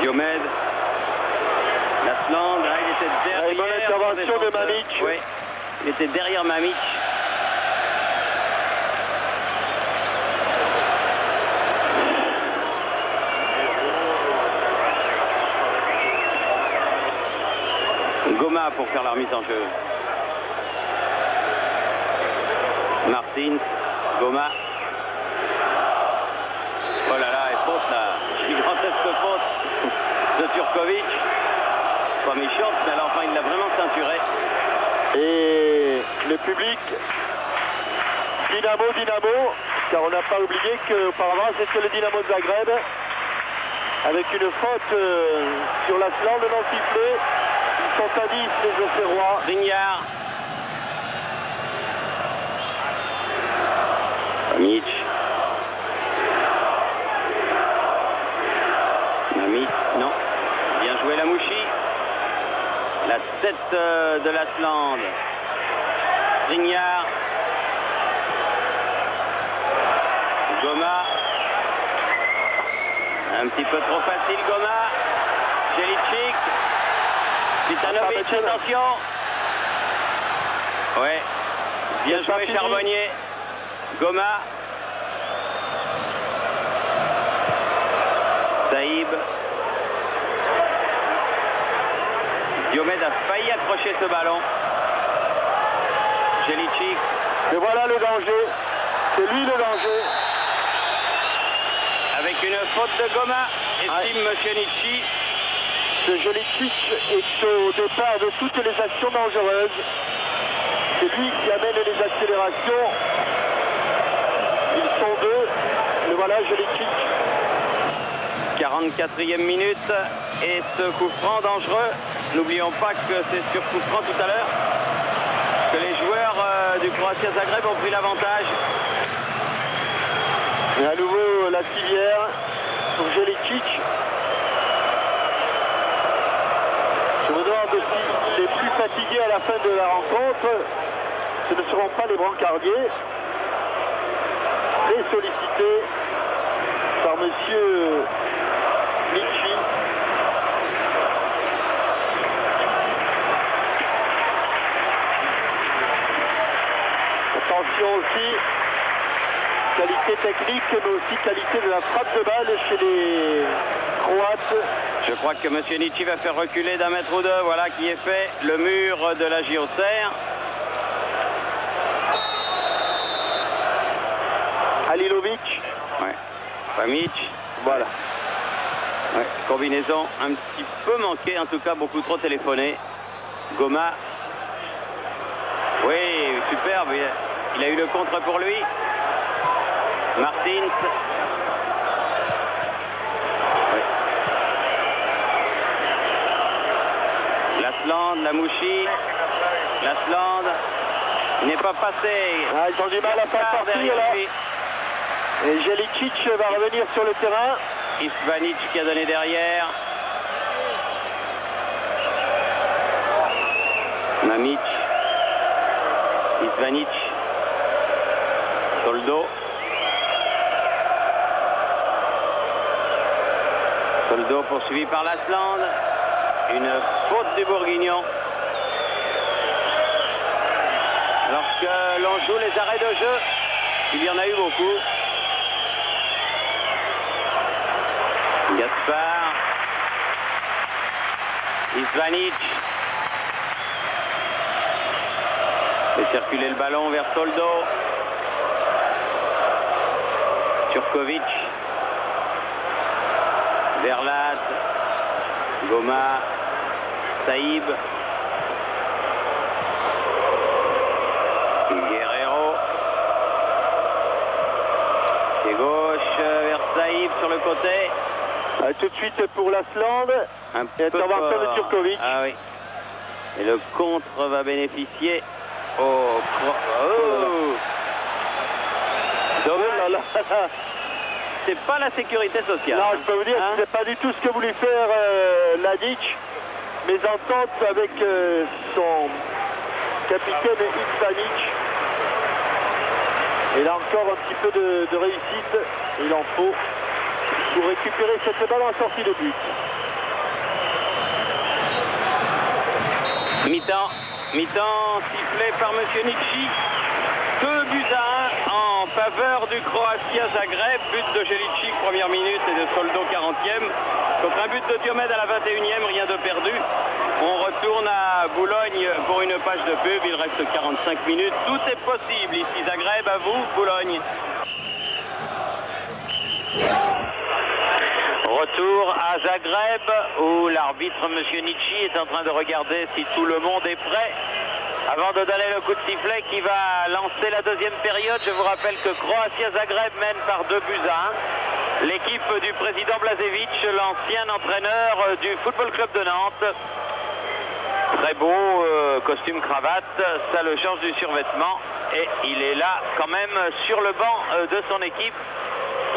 Diomède. Lasland. Il était derrière. Bonne intervention de Manic. Oui. Il était derrière Mamic. Goma pour faire la remise en jeu. Martins, Goma. Oh là là, et faute là. Gigantesque faute de Turkovic. Pas méchante, mais alors enfin il l'a vraiment ceinturé. Et le public, Dynamo, car on n'a pas oublié qu'auparavant c'était le Dynamo de Zagreb, avec une faute sur l'Aslan non sifflée. Ils sont à 10 les Auxerrois. Skriniar. Mamic. Mamic, non. Bien joué la Mouchi. La tête de l'Asland. Skriniar. Goma. Un petit peu trop facile, Goma. Jelicic. Vitanovic, attention. Ouais. Bien joué, Charbonnier. Goma. Saïb. Diomède a failli accrocher ce ballon. Jelicic. Et voilà le danger. C'est lui le danger. Avec une faute de Goma, estime Monsieur Nietzsche. Ce Jelicic est au départ de toutes les actions dangereuses. C'est lui qui amène les accélérations. Ils sont deux. Le voilà, Jelicic. 44e minute. Et ce coup franc dangereux. N'oublions pas que c'est sur coup franc tout à l'heure que les joueurs du Croatia Zagreb ont pris l'avantage. Et à nouveau la civière pour Jelicic. Je me demande si les plus fatigués à la fin de la rencontre, ce ne seront pas les brancardiers, très sollicités par monsieur Nietzsche. Attention aussi, qualité technique, mais aussi qualité de la frappe de balle chez les Croates. Je crois que M. Nietzsche va faire reculer d'un mètre ou deux. Voilà qui est fait, le mur de la Gyocère. Halilovic. Ouais. Mamic. Voilà. Ouais. Combinaison un petit peu manquée, en tout cas beaucoup trop téléphonée. Goma. Oui, superbe. Il a eu le contre pour lui. Martins. L'Asland, la Mouchi. L'Asland n'est pas passé. Ah, ils ont du mal à faire partir là. Et Jelicic va revenir sur le terrain. Ivanic qui a donné derrière. Mamic. Ivanic. Soldo. Soldo poursuivi par l'Asland. Une faute du Bourguignon. Lorsque l'on joue les arrêts de jeu, il y en a eu beaucoup. Gaspard. Ivanic. Fait circuler le ballon vers Soldo. Turkovic. Verlat. Goma. Saïb. Guerrero. Pied gauche vers Saïb sur le côté. Tout de suite pour l'Asland. Intervention de Turkovic. Ah oui. Et le contre va bénéficier au... Dommage. C'est pas la sécurité sociale. Non, je peux vous dire que c'est pas du tout ce que voulait faire Ladic. Mes ententes avec son capitaine Ivanic. Et là encore un petit peu de réussite. Il en faut pour récupérer cette balle en sortie de but. Mi-temps. Mi-temps sifflé par Monsieur Nietzsche. 2-1 en faveur du Croatia Zagreb. But de Jeličić, première minute, et de Soldo, 40e. Contre un but de Diomède à la 21e, rien de perdu. On retourne à Boulogne pour une page de pub. Il reste 45 minutes. Tout est possible ici. Zagreb, à vous, Boulogne. Retour à Zagreb où l'arbitre M. Nietzsche est en train de regarder si tout le monde est prêt avant de donner le coup de sifflet qui va lancer la deuxième période. Je vous rappelle que Croatia Zagreb mène par 2-1. L'équipe du président Blažević, l'ancien entraîneur du Football Club de Nantes. Très beau costume cravate, ça le change du survêtement et il est là quand même sur le banc de son équipe.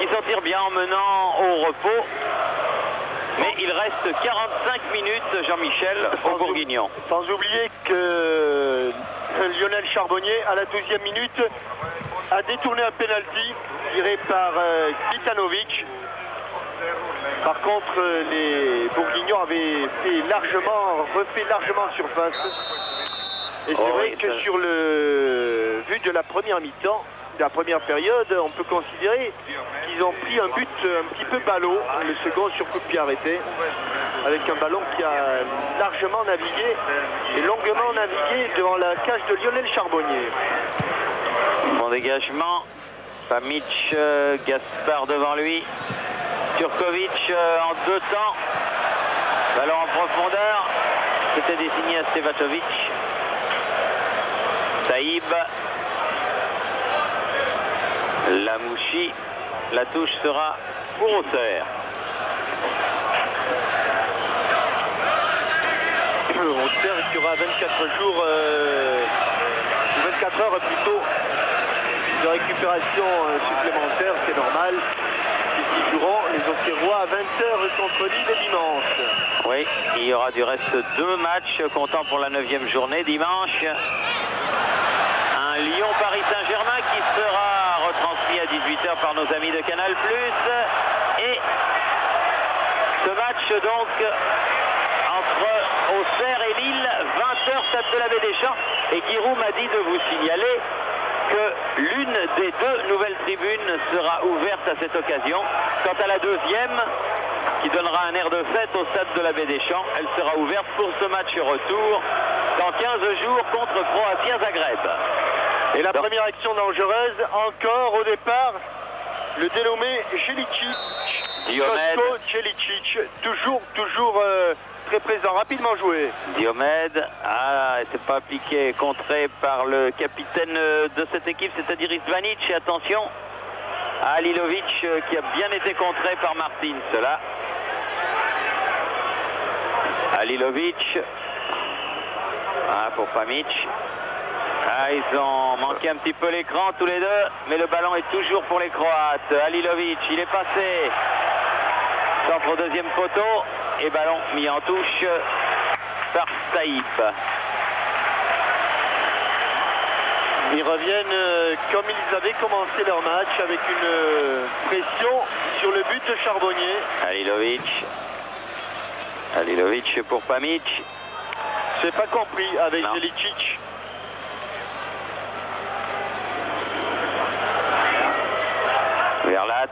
Il s'en tire bien en menant au repos. Mais il reste 45 minutes, Jean-Michel, au Bourguignon. Sans oublier que Lionel Charbonnier, à la 12e minute, a détourné un penalty tiré par Kitanovic. Par contre, les Bourguignons avaient refait largement surface. Et c'est vrai que sur le vu de la première mi-temps, de la première période, on peut considérer qu'ils ont pris un but un petit peu ballot, le second sur coup de pied arrêté, avec un ballon qui a largement navigué et longuement navigué devant la cage de Lionel Charbonnier. Bon dégagement, Pamić, Gaspard devant lui, Turkovic en 2 temps, ballon en profondeur, c'était désigné à Stevatovic. Taïb, Lamouchi, la touche sera pour Auxerre. Auxerre qui aura 24 jours, 24 heures plutôt, de récupération supplémentaire, c'est normal. Ils joueront les Auxerrois à 20h contre Lille dimanche. Oui, il y aura du reste 2 matchs comptant pour la 9e journée dimanche. Un Lyon-Paris Saint-Germain qui sera retransmis à 18h par nos amis de Canal+. Et ce match donc entre Auxerre et Lille, 20h, stade de la Baie des Champs. Et Giroud m'a dit de vous signaler que l'une des 2 nouvelles tribunes sera ouverte à cette occasion. Quant à la deuxième, qui donnera un air de fête au stade de la Baie des Champs, elle sera ouverte pour ce match retour dans 15 jours contre Croatia Zagreb. Et la première action dangereuse, encore au départ, le dénommé Jeličić, Diomède, Jeličić, toujours très présent, rapidement joué. Diomède, c'est pas appliqué, contré par le capitaine de cette équipe, c'est-à-dire Istvanic. Et attention à Alilovic qui a bien été contré par Martins. Là, Alilovic, pour Pamić. Ils ont manqué un petit peu l'écran tous les deux, mais le ballon est toujours pour les Croates. Alilovic, il est passé. Centre au deuxième poteau et ballon mis en touche par Taïb. Ils reviennent comme ils avaient commencé leur match, avec une pression sur le but de Charbonnier. Alilovic pour Pamić. J'ai pas compris avec Jeličić. Verlat.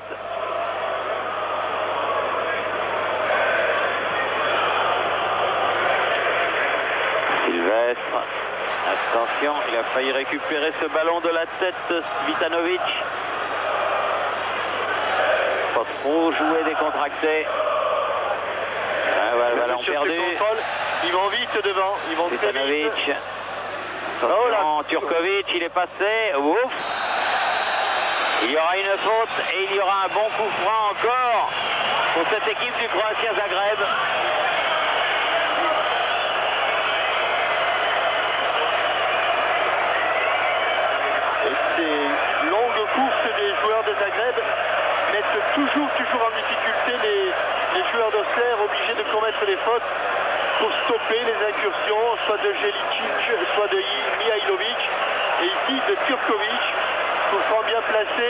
Sylvestre. Attention, il a failli récupérer ce ballon de la tête, Svitanovic. Pas trop jouer décontracté. Voilà, le ballon perdu. Ils vont vite devant, ils vont très vite. Attention, Turkovic, il est passé. Ouf. Il y aura une faute et il y aura un bon coup franc encore pour cette équipe du Croatia Zagreb. Et ces longues courses des joueurs de Zagreb mettent toujours en difficulté les joueurs d'Auxerre, obligés de commettre des fautes pour stopper les incursions, soit de Jeličić, soit de Mihajlovic, et ici de Turkovic. Coup franc bien placé.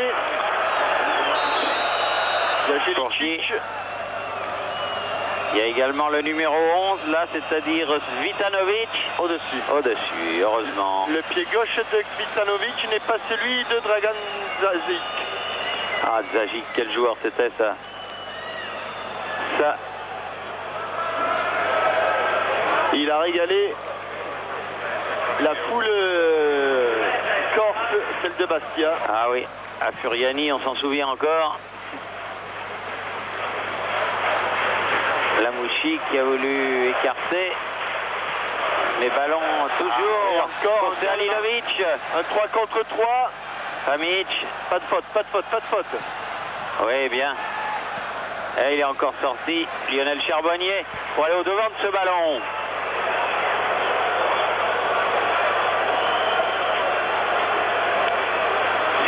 Il y a Jeličić. Il y a également le numéro 11, là, c'est-à-dire Svitanovic. Au-dessus. Au-dessus, heureusement. Le pied gauche de Kvitanovic n'est pas celui de Dragan Zajic. Ah, Zajic, quel joueur c'était ça? Ça. Il a régalé la foule corse, celle de Bastia. Ah oui, à Furiani, on s'en souvient encore. Lamouchi qui a voulu écarter. Les ballons toujours. Encore c'est Halilovic. Un 3 contre 3. Pamic. Pas de faute, pas de faute, pas de faute. Oui, bien. Et il est encore sorti. Lionel Charbonnier pour aller au-devant de ce ballon.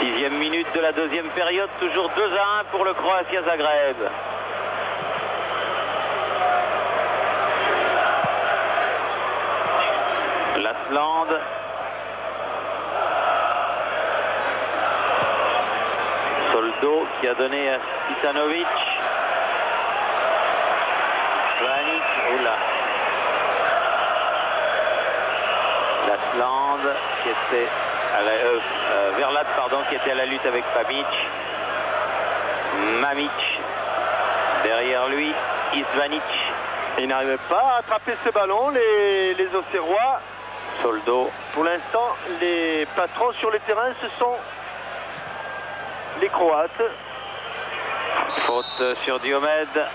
Sixième minute de la deuxième période. Toujours 2-1 pour le Croatia Zagreb. Lasland. Soldo qui a donné à Svitanovic. Svanic, oula. Lasland qui était à la, Verlat, pardon, qui était à la lutte avec Pamic. Mamic derrière lui, Isvanic. Il n'arrivait pas à attraper ce ballon, les Auxerrois. Soldo. Pour l'instant, les patrons sur le terrain, ce sont les Croates. Faute sur Diomède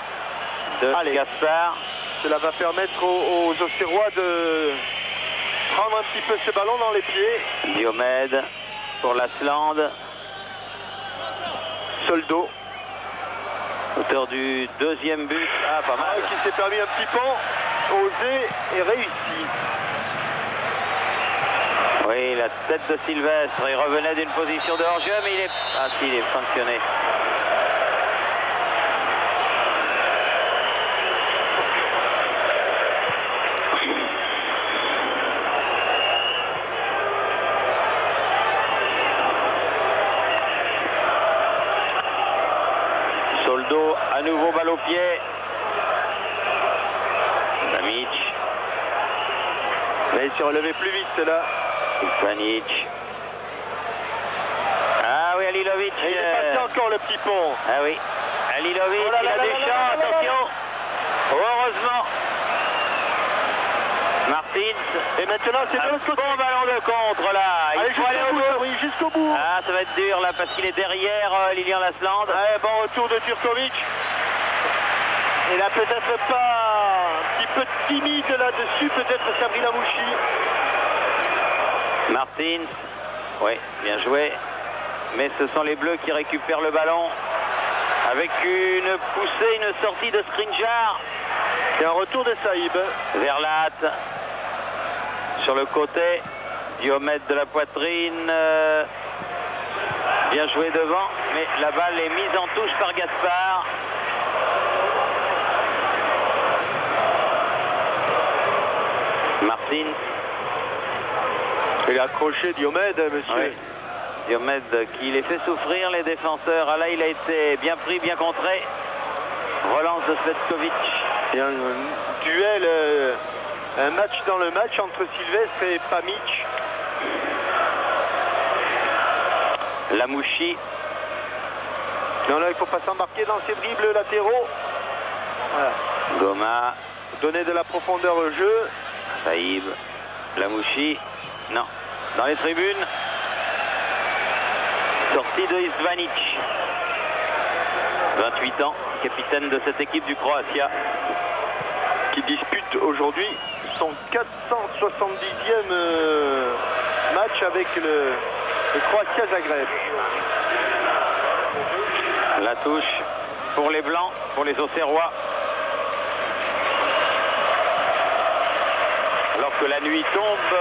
de Gaspard. Cela va permettre aux Auxerrois de prendre un petit peu ce ballon dans les pieds. Diomède pour Lasland. Soldo. Auteur du deuxième but. Ah, pas mal. Qui s'est permis un petit pont, osé et réussi. Oui, la tête de Sylvestre. Il revenait d'une position de hors-jeu, mais il est... Ah si, il est sanctionné. Soldo, à nouveau balle au pied. Pamic. Mais il s'est relevé plus vite là. Svanic. Ah oui, Halilovic. Et il est passé encore le petit pont. Ah oui. Halilovic, Oh là il là a là des là champs, là là là attention. Heureusement. Martins. Et maintenant c'est de l'autre côté. Bon ballon de contre là. Il faut aller au bout. Oui, jusqu'au bout. Ah, ça va être dur là parce qu'il est derrière Lilian Lasland. Ouais, bon retour de Turkovic. Il a peut-être pas un petit peu timide là-dessus, peut-être Sabri Lamouchi. Martins. Oui, bien joué. Mais ce sont les Bleus qui récupèrent le ballon. Avec une poussée, une sortie de Skriniar. Et un retour de Saïb. Verlat. Sur le côté. Diomède de la poitrine. Bien joué devant. Mais la balle est mise en touche par Gaspard. Martins. Il a accroché Diomède, monsieur. Oui. Diomède qui les fait souffrir, les défenseurs. Ah là, il a été bien pris, bien contré. Relance de Svetkovic. Et un duel, un match dans le match entre Sylvestre et Pamic. Lamouchi. Non, là, il ne faut pas s'embarquer dans ces dribbles latéraux. Voilà. Goma. Donner de la profondeur au jeu. Saïb. Lamouchi. Non. Dans les tribunes. Sortie de Isvanic. 28 ans, capitaine de cette équipe du Croatia. Qui dispute aujourd'hui son 470e match avec le Croatia Zagreb. La touche pour les Blancs, pour les Auxerrois. Alors que la nuit tombe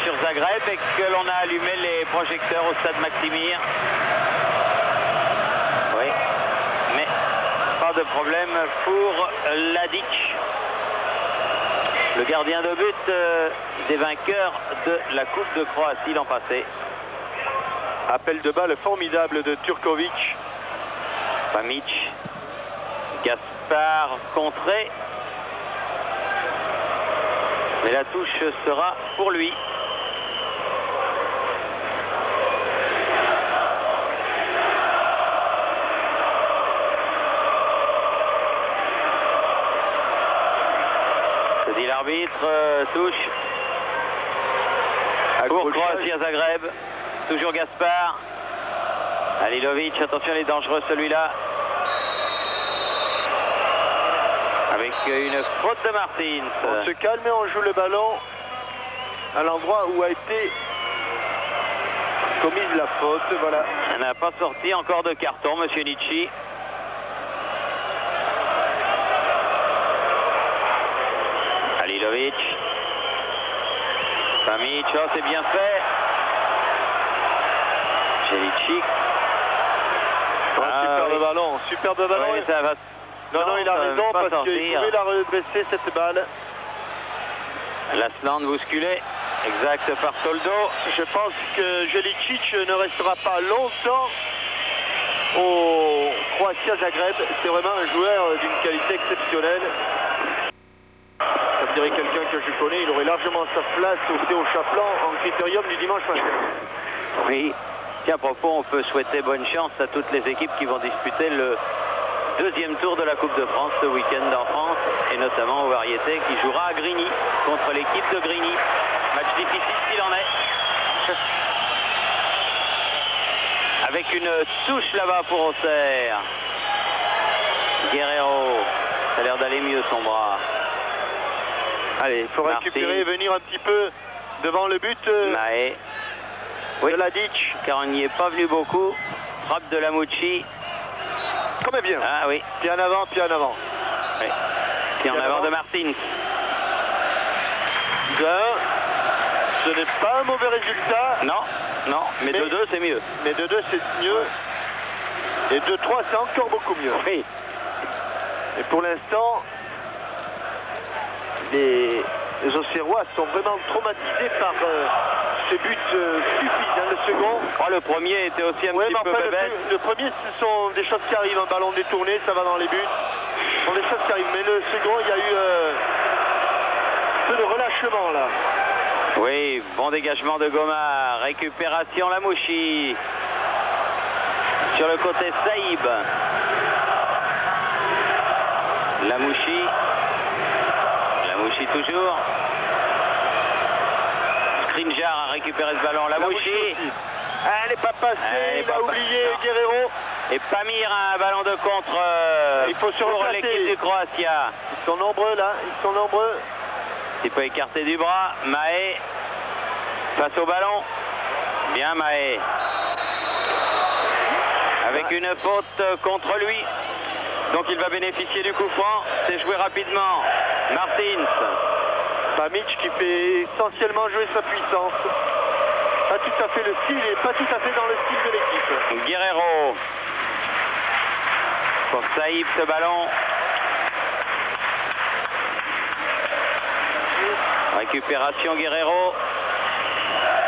sur Zagreb et que l'on a allumé les projecteurs au stade Maximir. Oui, mais pas de problème pour Ladic, le gardien de but des vainqueurs de la Coupe de Croatie l'an passé. Appel de balle formidable de Turkovic. Pamic. Gaspard contré. Mais la touche sera pour lui. Que dit l'arbitre, touche. Pour Croatie à Zagreb. Toujours Gaspard. Halilovic, attention, il est dangereux celui-là. Avec une faute de Martins. On se calme et on joue le ballon à l'endroit où a été commise la faute. Voilà. Ça n'a pas sorti encore de carton, monsieur Litchi. Halilovic. Pamic, oh, c'est bien fait. Jelicic. Superbe ballon, superbe ballon. Oui, ça va... Non, il a raison parce qu'il pouvait la redresser cette balle. Lasland bousculé, exact par Toldo. Je pense que Jelicic ne restera pas longtemps au Croatia Zagreb. C'est vraiment un joueur d'une qualité exceptionnelle. Ça me dirait quelqu'un que je connais, il aurait largement sa place au CO Chaplan en critérium du dimanche matin. Oui, tiens, à propos, on peut souhaiter bonne chance à toutes les équipes qui vont disputer le deuxième tour de la Coupe de France ce week-end en France, et notamment aux Variétés qui jouera à Grigny contre l'équipe de Grigny. Match difficile s'il en est. Avec une touche là-bas pour Auxerre. Guerrero, ça a l'air d'aller mieux son bras. Allez, il faut récupérer et venir un petit peu devant le but Mahé. Oui, de Ladic. Car on n'y est pas venu beaucoup. Frappe de Lamouchi. Comme bien. Ah oui. Pied en avant, pied en avant. Oui. Pied en avant de Martins. Ce n'est pas un mauvais résultat. Non, mais 2-2 c'est mieux. Mais 2-2 c'est mieux. Ouais. Et 2-3 c'est encore beaucoup mieux. Oui. Et pour l'instant, les Auxerrois sont vraiment traumatisés par ce but suffisant. Le second. Oh, le premier était aussi un petit peu bébête. Le premier, ce sont des choses qui arrivent. Un ballon détourné, ça va dans les buts. Ce sont des choses qui arrivent. Mais le second, il y a eu un peu de relâchement là. Oui, bon dégagement de Gomard. Récupération Lamouchi. Sur le côté Saïb. Lamouchi. Lamouchi toujours. Skriniar a récupéré ce ballon. Lamouchi. Elle n'est pas passée, il a oublié Guerrero. Et Pamir a un ballon de contre il faut se pour l'équipe du Croatia. Ils sont nombreux là, ils sont nombreux. Il peut écarter du bras. Mahé face au ballon. Bien Mahé. Avec une faute contre lui. Donc il va bénéficier du coup franc. C'est joué rapidement. Martins. Pamic qui fait essentiellement jouer sa puissance. Pas tout à fait le style et pas tout à fait dans le style de l'équipe. Guerrero. Pour Saïb ce ballon. Récupération Guerrero.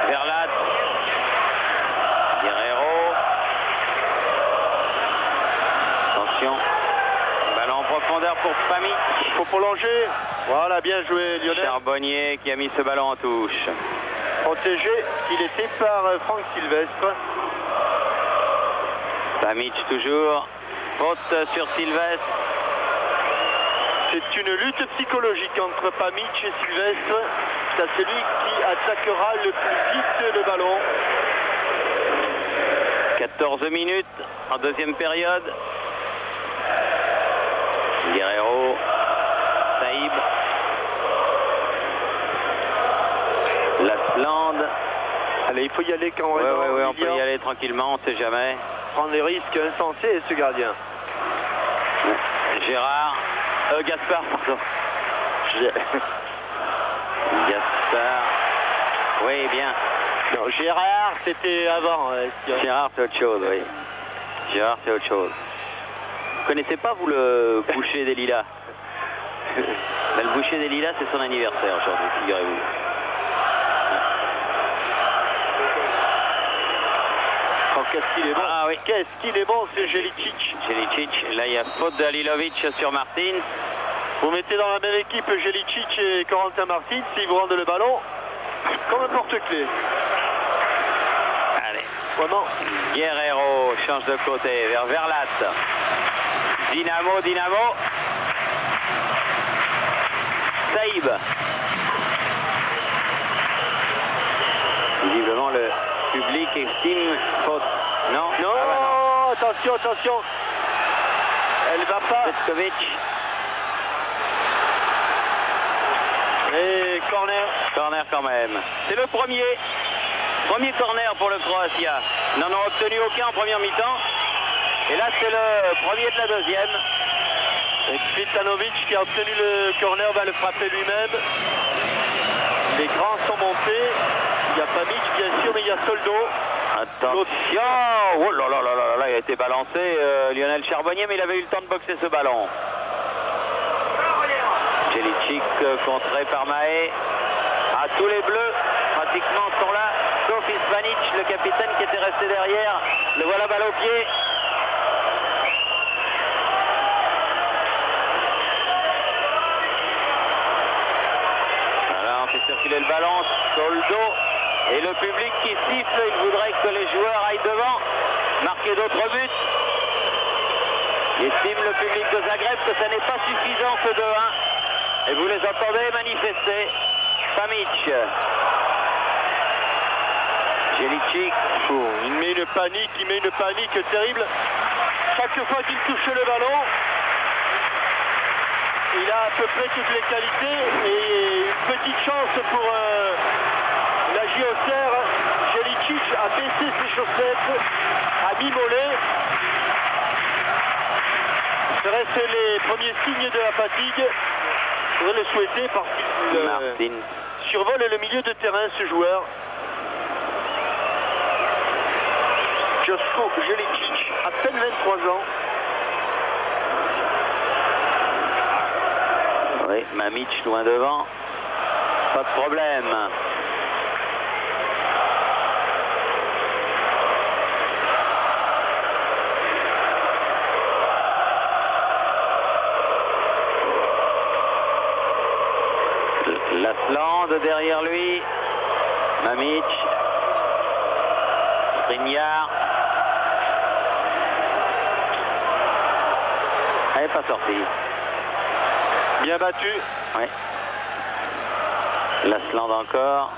Verlat. Guerrero. Attention. Ballon en profondeur pour Pamic. Il faut prolonger. Voilà, bien joué Lionel. Charbonnier qui a mis ce ballon en touche. Protégé, il était par Franck Sylvestre. Pamic toujours. Faute sur Sylvestre. C'est une lutte psychologique entre Pamic et Sylvestre. C'est celui qui attaquera le plus vite le ballon. 14 minutes en deuxième période. Guerrero. Saïb. Lasland. Allez, il faut y aller quand on est Oui, on peut y aller tranquillement, on ne sait jamais. Prendre des risques insensés, ce gardien. Gérard. Gaspard, pardon. Gaspard. Oui, bien. Non, Gérard, c'était avant. Gérard, c'est autre chose, oui. Gérard, c'est autre chose. Vous connaissez pas, vous, le boucher des Lilas? Ben, le boucher des Lilas, c'est son anniversaire aujourd'hui, figurez-vous. Oh, qu'est-ce qu'il est bon. Ah oui. Qu'est-ce qu'il est bon, c'est Jelicic. Jelicic. Là, il y a faute de Halilovic sur Martins. Vous mettez dans la même équipe Jelicic et Corentin Martin, s'ils vous rendent le ballon, comme un porte-clés. Allez. Vraiment. Guerrero change de côté vers Verlat. Dynamo. Saïb. Visiblement le public estime faute. Non. Non, Ah bah non. attention. Elle va pas. Petkovic. Et corner. Corner quand même. C'est le premier. Premier corner pour le Croatia. Ils n'en ont obtenu aucun en première mi-temps. Et là, c'est le premier de la deuxième. Et Kvitanovic qui a obtenu le corner va le frapper lui-même. Les grands sont montés. Il y a Pamic bien sûr, mais il y a Soldo. Attention. Oh là là là là là, il a été balancé Lionel Charbonnier, mais il avait eu le temps de boxer ce ballon. Jelicic contré par Mahé. Ah, tous les bleus pratiquement sont là, sauf Ispanic, le capitaine qui était resté derrière. Le voilà balle au pied. Voilà, on fait circuler le ballon. Soldo et le public qui siffle. Il voudrait que les joueurs aillent devant, marquer d'autres buts. Il estime le public de Zagreb que ça n'est pas suffisant ce 2-1. Et vous les entendez manifester. Pamic. Jelicic. Il met une panique terrible. Chaque fois qu'il touche le ballon, il a à peu près toutes les qualités et une petite chance pour la JOCR. Jelicic a baissé ses chaussettes, a mimmolé. Ce reste les premiers signes de la fatigue. Je voudrais le souhaiter parce qu'il survole le milieu de terrain, ce joueur. Josko Jelicic, à peine 23 ans. Oui, Mamic loin devant. Pas de problème. Lasland derrière lui. Mamic. Skriniar. Elle n'est pas sortie. Bien battu. Oui. Lasland encore.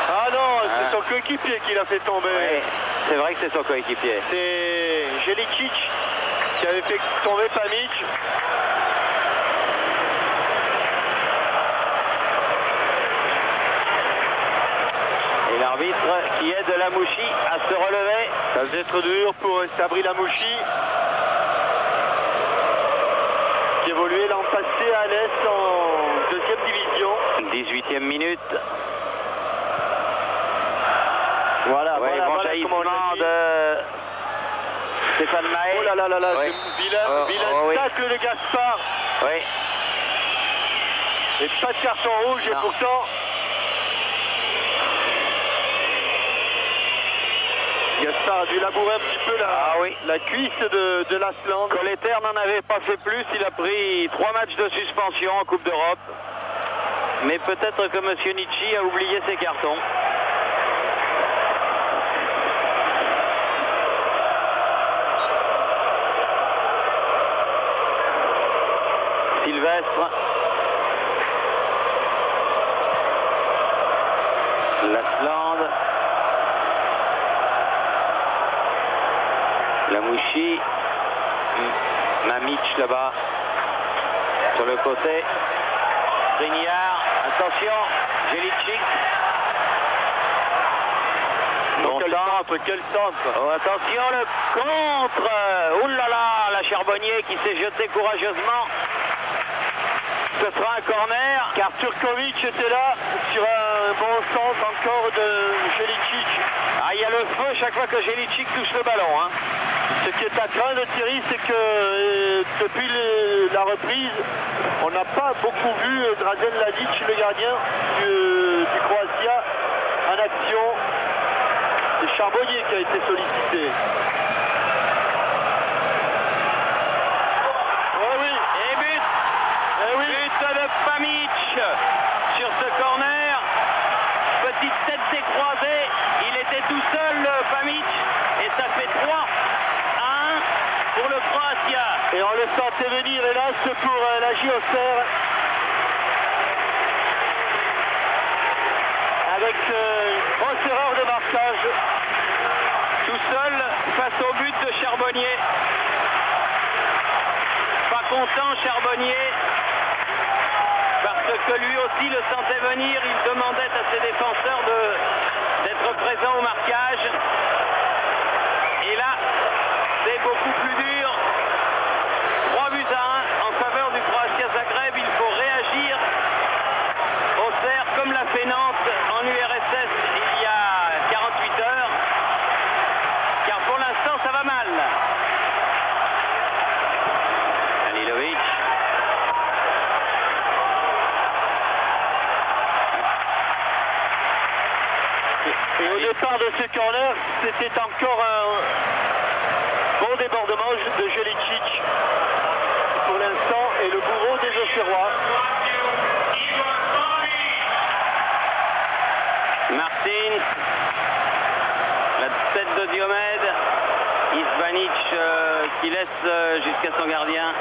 Ah non, c'est son coéquipier qui l'a fait tomber. Oui, c'est vrai que c'est son coéquipier. C'est Jelicic qui avait fait tomber Pamic. Et l'arbitre qui aide Lamouchi à se relever. Ça va être dur pour Sabri Lamouchi, qui évoluait l'an passé à l'Est en deuxième division. 18e minute. Voilà, Oui, bon jaillissement de Stéphane Mahé. Oh là là là là, Oui. vilain oui. tacle de Gaspard. Oui. Et pas de carton rouge, et Non. pourtant Gaspard a dû labourer un petit peu la cuisse de Lasland. Colletter n'en avait pas fait plus, il a pris 3 matchs de suspension en Coupe d'Europe. Mais peut-être que M. Nietzsche a oublié ses cartons. Sylvestre. Lasland. Lamouchi. Mamic là-bas. Sur le côté. Skriniar. Attention. Jelicic. Bon centre. Quel centre. Oh, attention le contre. Ouh là là, la Charbonnier qui s'est jetée courageusement. Ce sera un corner. Car Turkovic était là sur un bon centre encore de Jelicic. Ah, il y a le feu chaque fois que Jelicic touche le ballon. Hein. Ce qui est à craindre, Thierry, c'est que depuis la reprise, on n'a pas beaucoup vu Drazen Ladic, le gardien du Croatia, en action. C'est Charbonnier qui a été sollicité. pour le Croatia. Et on le sentait venir, hélas, pour la JOCR. Avec une grosse erreur de marquage. Tout seul face au but de Charbonnier. Pas content Charbonnier. Parce que lui aussi le sentait venir. Il demandait à ses défenseurs d'être présents au marquage. Et là, c'est beaucoup plus dur. 3 buts à 1 en faveur du Croatia Zagreb. Il faut réagir. Auxerre, comme l'a fait Nantes en URSS il y a 48 heures. Car pour l'instant, ça va mal. Halilovic. Et au départ de ce corner, c'était encore un bon débordement de Jelicic pour l'instant et le bourreau des Auxerrois. Martin, la tête de Diomède, Isvanic qui laisse jusqu'à son gardien.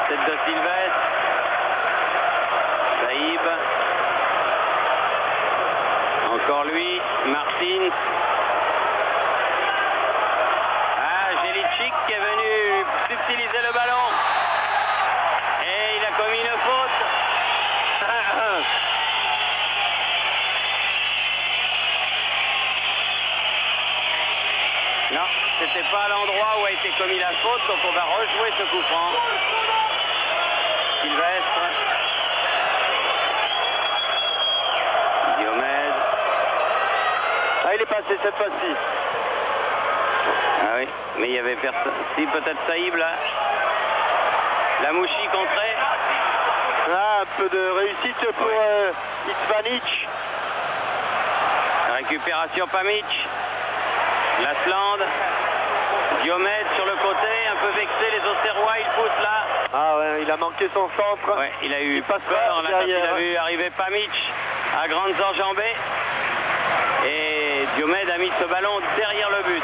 Tête de Sylvestre, Saïb. Encore lui, Martin. Ah, Jelicic qui est venu subtiliser le ballon. Et il a commis une faute. Non, c'était pas à l'endroit où a été commis la faute, donc on va rejouer ce coup franc. Sylvestre. Diomède. Ah, il est passé cette fois-ci. Ah oui, mais il y avait personne. Si, peut-être Saïb là. La Mouchi contrée. Ah, un peu de réussite pour Isvanic. Récupération Pamic. Lasland. Diomède sur le côté, un peu vexé, les Auxerrois, il pousse là. Ah ouais, il a manqué son centre. Ouais, il a eu Il passe peur là, quand il derrière. a vu arriver Pamic à grandes enjambées. Et Diomède a mis ce ballon derrière le but.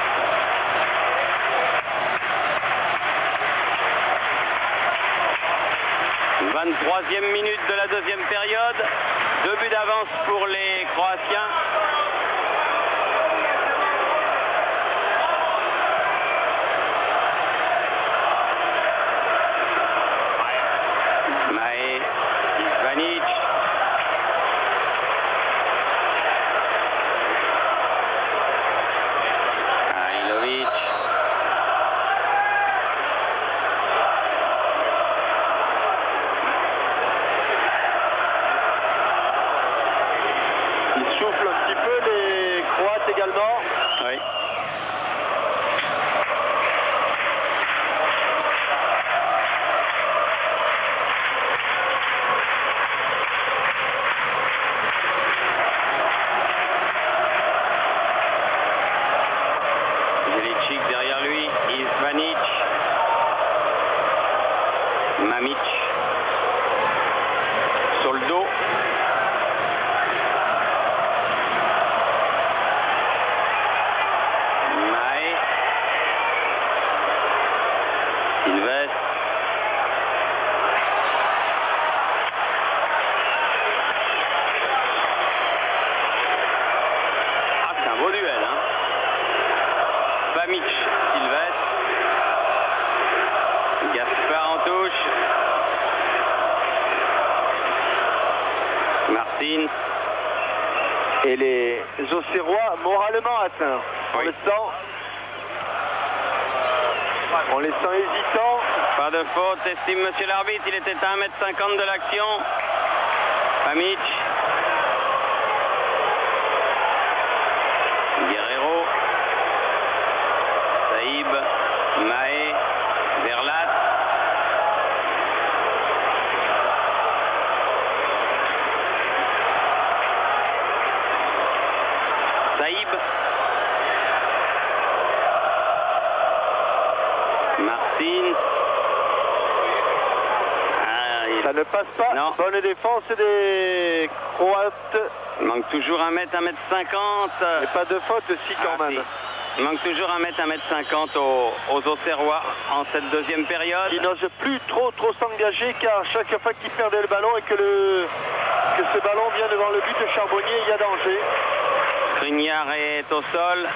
« 23e minute de la deuxième période. 2 buts d'avance pour les Croatiens. Maé, Isvanic. Halilovic. Ils soufflent un petit peu, les Croates également. Oui. Jelicic derrière lui, Isvanic, Mamic sur le dos. Maé, Sylvestre. Ah, c'est un beau duel, hein. Pamic, Sylvestre. Gaspard en touche. Martin. Et les Auxerrois moralement atteints. On Oui. le sent. On les sent hésitants. Pas de faute, estime monsieur l'arbitre, il était à 1,50 m de l'action. Pamic. Guerrero. Saïb. Maé. Verlat. Saïb. Martin. Ça ne passe pas. Non. Bonne défense des Croates. Il manque toujours 1 mètre, 1 mètre 50. Et pas de faute, si quand même. Il manque toujours 1 mètre, 1 mètre 50 aux Auxerrois en cette deuxième période. Ils n'osent plus trop s'engager car chaque fois qu'ils perdaient le ballon et que ce ballon vient devant le but de Charbonnier, il y a danger. Skriniar est au sol.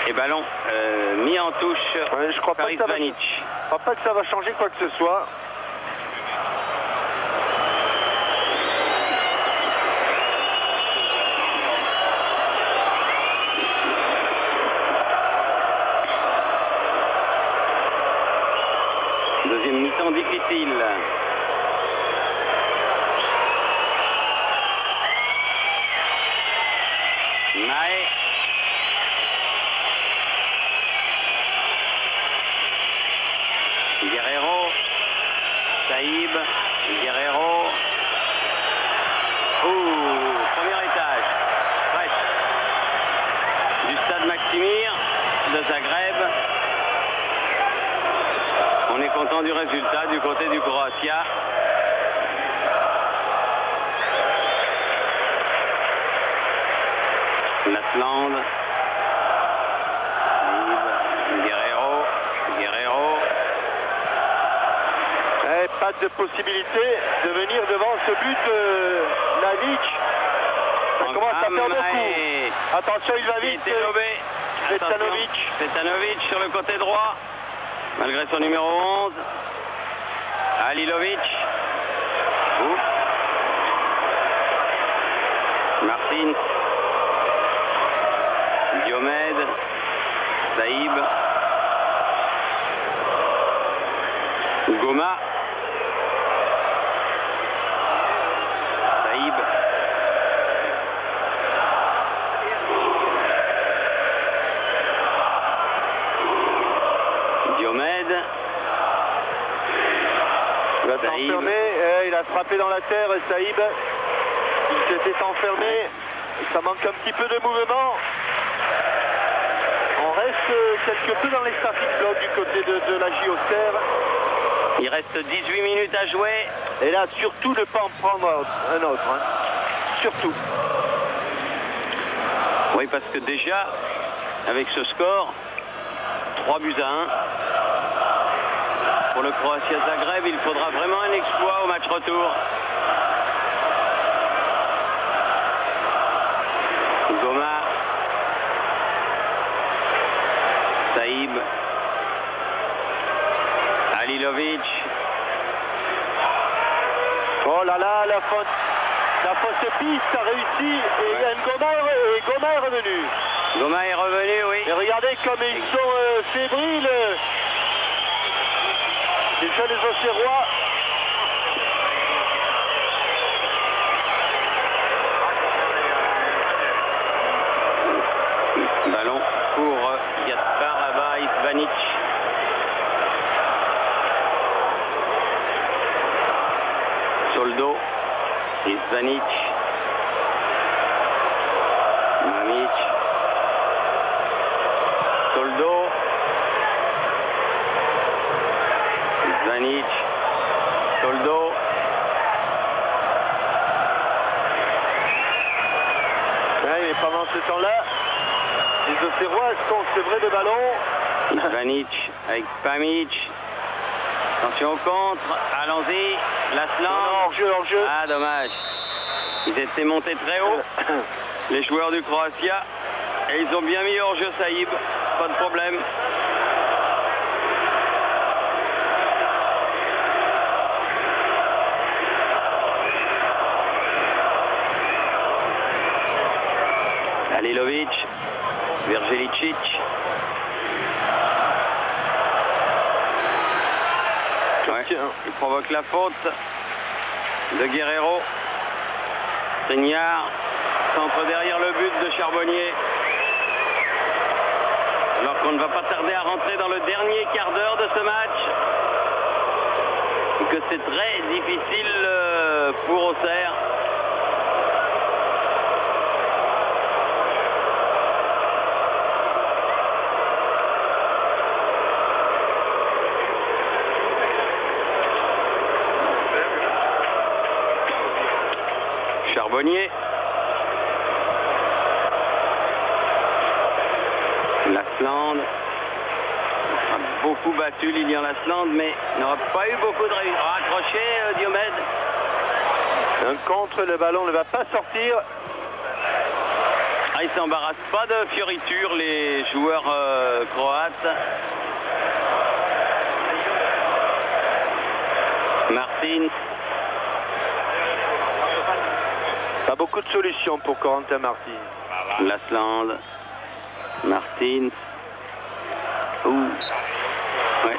Et ballon mis en touche Je crois par pas que Ivanic. je crois pas que ça va changer quoi que ce soit. Deuxième mi-temps difficile. Mae. Guerrero. Saïb. Guerrero. Premier étage. Presque. Du stade Maximir de Zagreb. On est content du résultat du côté du Croatia. Latland. Guerrero. Pas de possibilité de venir devant ce but Nadic. Ça commence à faire beaucoup. Attention, il va vite. Petanovic sur le côté droit. Malgré son numéro 11. Alilovic. Martin. Diomède. Saïb. Goma. Saïb. Diomède. Il va s'enfermer, il a frappé dans la terre, Saïb. Il s'était enfermé, ça manque un petit peu de mouvement. On reste quelque peu dans les starting blocks du côté de la JOCR. Il reste 18 minutes à jouer. Et là, surtout ne pas en prendre un autre. Hein. Surtout. Oui, parce que déjà, avec ce score, 3-1. Pour le Croatia Zagreb, il faudra vraiment un exploit au match retour. Goma. Saïb. Alilovic. Oh là là, la fausse piste a réussi et Goma est revenu. Goma est revenu, oui. Et regardez comme ils sont fébriles. Les jeunes Auxerrois. Ballon pour Gaspar Ivanic. Soldo. Ivanic. Mamic. Soldo. Ivanic. Soldo. Ouais, mais pendant ce temps-là, les Auxerrois sont sevrés de ballon. Ivanic avec Pamic. Attention au contre. Allons-y. Lasland. Hors-jeu. Ah, dommage. Ils étaient montés très haut, les joueurs du Croatia. Et ils ont bien mis hors-jeu Saïb. Pas de problème. Alilovic. Vergelicic. Ouais, il provoque la faute de Guerrero. Skriniar centre derrière le but de Charbonnier. Alors qu'on ne va pas tarder à rentrer dans le dernier quart d'heure de ce match. Et que c'est très difficile pour Auxerre. Charbonnier. Lasland. Beaucoup battu Lilian Lasland, mais n'aura pas eu beaucoup de réussite. Accroché Diomède. Un contre, le ballon ne va pas sortir. Ah, ils ne s'embarrassent pas de fioritures, les joueurs croates. Martins. Pas beaucoup de solutions pour Corentin Martins. Lasland. Martins. Ouh. Ouais.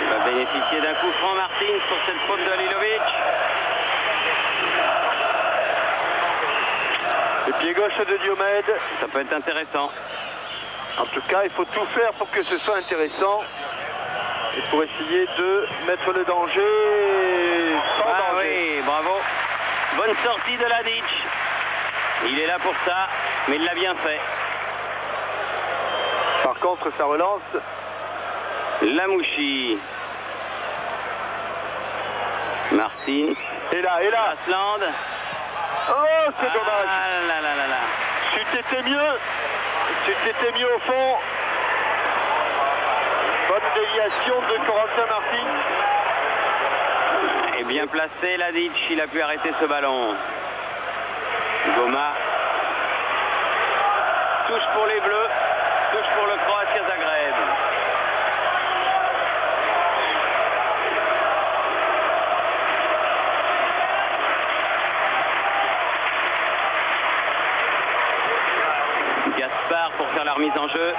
Il va bénéficier d'un coup franc Martins pour cette faute de Halilovic. Le pied gauche de Diomède. Ça peut être intéressant. En tout cas, il faut tout faire pour que ce soit intéressant. Et pour essayer de mettre le danger sans danger. Oui, bravo. Bonne sortie de Ladic. Il est là pour ça, mais il l'a bien fait. Par contre, ça relance. Lamouchi. Martins. Et là. Lasland. Oh, c'est dommage. Ah là là là là. C'eût été mieux au fond. Bonne déviation de Corentin Martins. Et bien placé Ladic, il a pu arrêter ce ballon. Goma. Touche pour les Bleus. Touche pour le Croatia Zagreb. Gaspard pour faire la remise en jeu.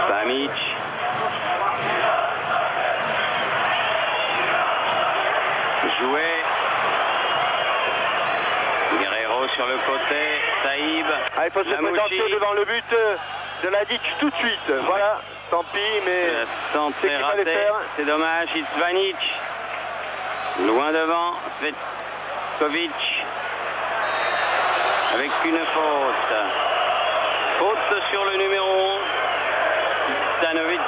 Pamic. Joué. Guerrero sur le côté. Saïb. Ah, il faut se présenter devant le but de Ladic tout de suite. Voilà, tant pis, mais c'est qu'il fallait faire. C'est dommage. Itzvanic. Loin devant. Svetkovic. Avec une faute. Faute sur le numéro 11. Stanovic.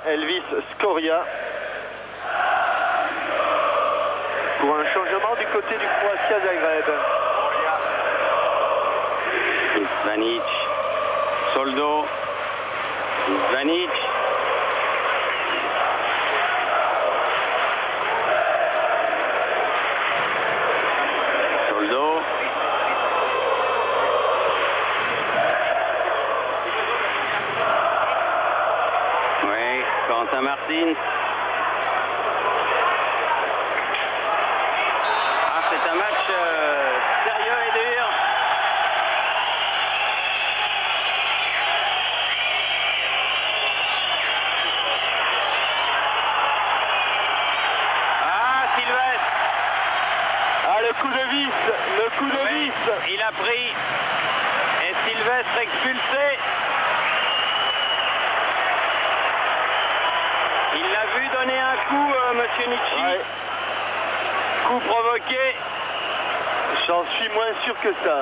Elvis Scoria. Pour un changement du côté du Croatia Zagreb. Itzvanic. Soldo. Itzvanic. Soldo. Oui, Corentin Martins. Ah, c'est un match sérieux et dur. Le coup de vis. Il a pris. Et Sylvestre expulsé. Il l'a vu donner un coup, monsieur Nicci. Ouais. Coup provoqué. J'en suis moins sûr que ça.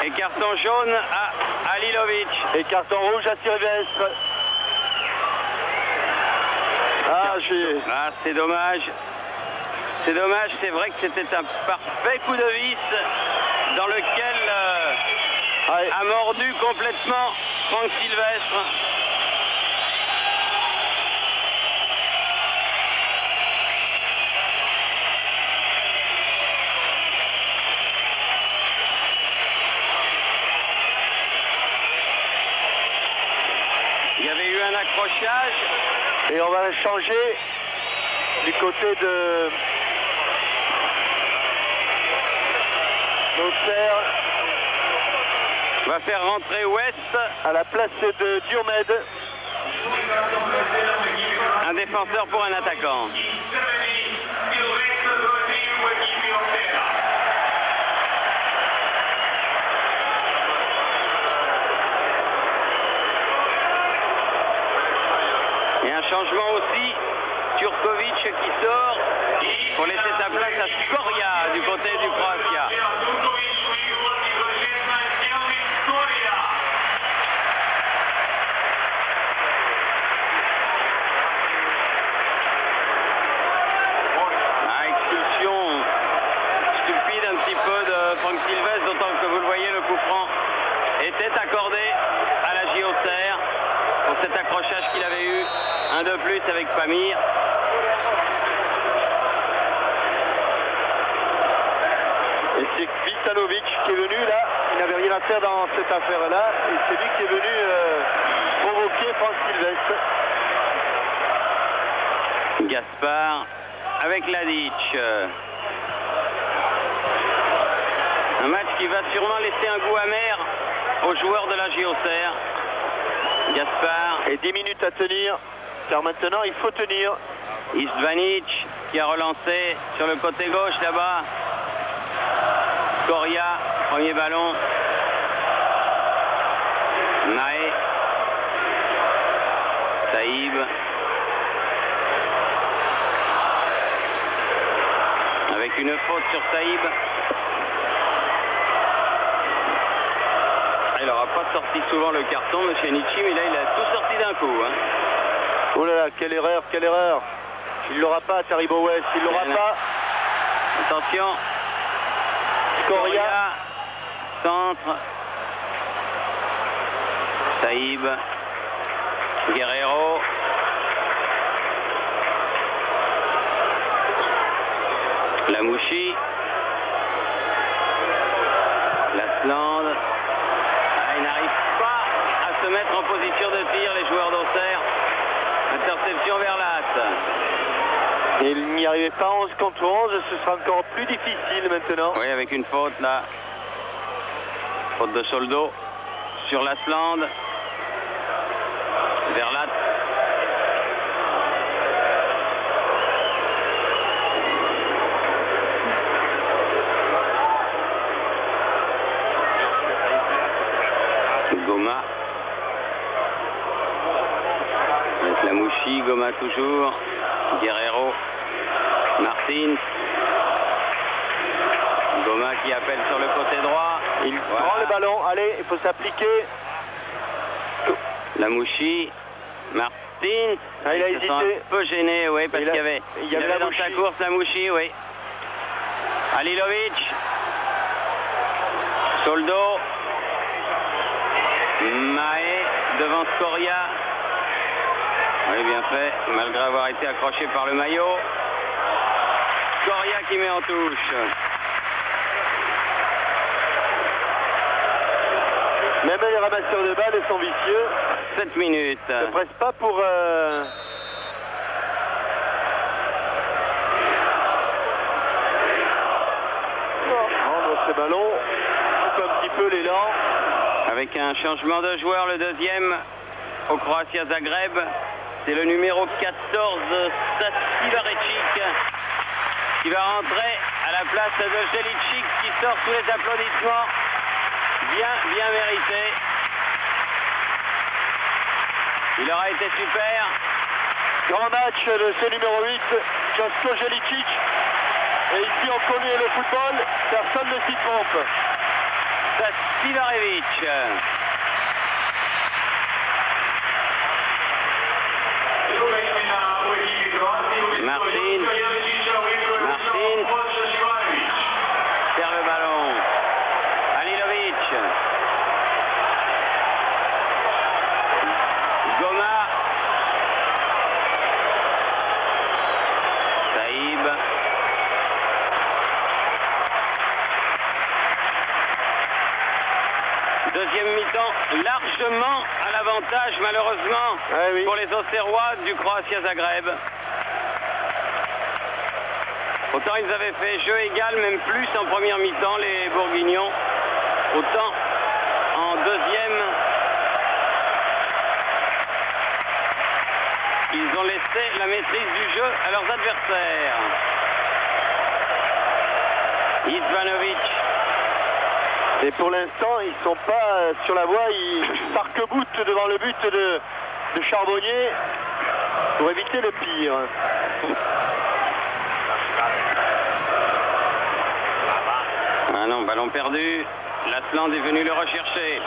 Et carton jaune à Halilovic. Et carton rouge à Sylvestre. C'est dommage. C'est dommage, c'est vrai que c'était un parfait coup de vis dans lequel a mordu complètement Franck Sylvestre. Il y avait eu un accrochage. Et on va changer du côté de Auxerre. On va faire rentrer Ouest à la place de Diomède. Un défenseur pour un attaquant. Et un changement aussi. Turkovic qui sort pour laisser sa place à Scoria du côté du Croatia. Pamir. Et c'est Vitalovic qui est venu là. Il n'avait rien à faire dans cette affaire-là. Et c'est lui qui est venu provoquer Franck Sylvestre. Gaspard avec Ladic. Un match qui va sûrement laisser un goût amer aux joueurs de la JOCR. Gaspard. Et 10 minutes à tenir, car maintenant il faut tenir. Istvanic qui a relancé sur le côté gauche là-bas. Coria, premier ballon. Nae. Saïb. Avec une faute sur Saïb. Il n'aura pas sorti souvent le carton, M. Nietzsche, mais là il a tout sorti d'un coup. Hein. Oh là là, quelle erreur, quelle erreur. Il ne l'aura pas, Taribo West, il ne l'aura pas. Attention. Coria. Centre. Saïb. Guerrero. Lamouchi. Lasland. Ils n'arrivent pas à se mettre en position de tir, les joueurs d'Auxerre. Interception vers l'As. Et il n'y arrivait pas 11 contre 11, ce sera encore plus difficile maintenant. Oui, avec une faute là. Faute de Soldo sur Lasland. Verlat. Goma. Avec Lamouchi, Goma toujours. Guerrero. Martin. Goma qui appelle sur le côté droit. Il prend le ballon, allez, il faut s'appliquer. Lamouchi. Martin. Ah, il a se hésité. sent un peu gêné, oui, parce qu'il y avait, dans Lamouchi. sa course Lamouchi, oui. Alilovic. Soldo. Mae devant Scoria. Oui, bien fait, malgré avoir été accroché par le maillot. Scoria qui met en touche. Même les ramasseurs de balles sont vicieux. 7 minutes. Ne presse pas pour... Rendre ce ballon, coupe un petit peu l'élan. Avec un changement de joueur, le deuxième au Croatia Zagreb. C'est le numéro 14, Stassi Varecic, qui va rentrer à la place de Jelicic, qui sort sous les applaudissements. Bien mérité. Il aura été super. Grand match de ce numéro 8, Josko Jelicic. Et ici on connaît le football, personne ne s'y trompe. Stassi Varecic. Martin perd le ballon. Alilovic. Goma. Saïb. Deuxième mi-temps largement à l'avantage malheureusement oui. pour les Auxerrois du Croatia Zagreb. Autant ils avaient fait jeu égal, même plus en première mi-temps, les Bourguignons. Autant en deuxième, ils ont laissé la maîtrise du jeu à leurs adversaires. Istvanovic. Et pour l'instant, ils ne sont pas sur la voie, ils s'arc-boutent devant le but de Charbonnier pour éviter le pire. Ah non, ballon perdu. Lasland est venu le rechercher.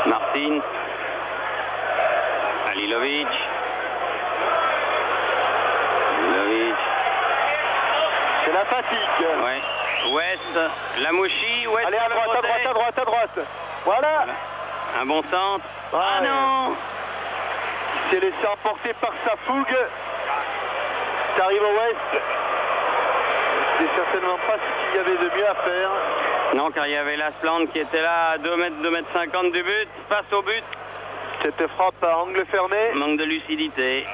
Martin. Alilovic. C'est la fatigue. Ouais. West. Lamouchi. West. Allez, à droite. Voilà. Un bon centre. Ouais. Ah non. s'est laissé emporter par sa fougue. Ça arrive au Ouest. C'est certainement pas ce qu'il y avait de mieux à faire. Non, car il y avait Lasland qui était là à 2 mètres, 2 mètres 50 du but, face au but. Cette frappe à angle fermé. Manque de lucidité.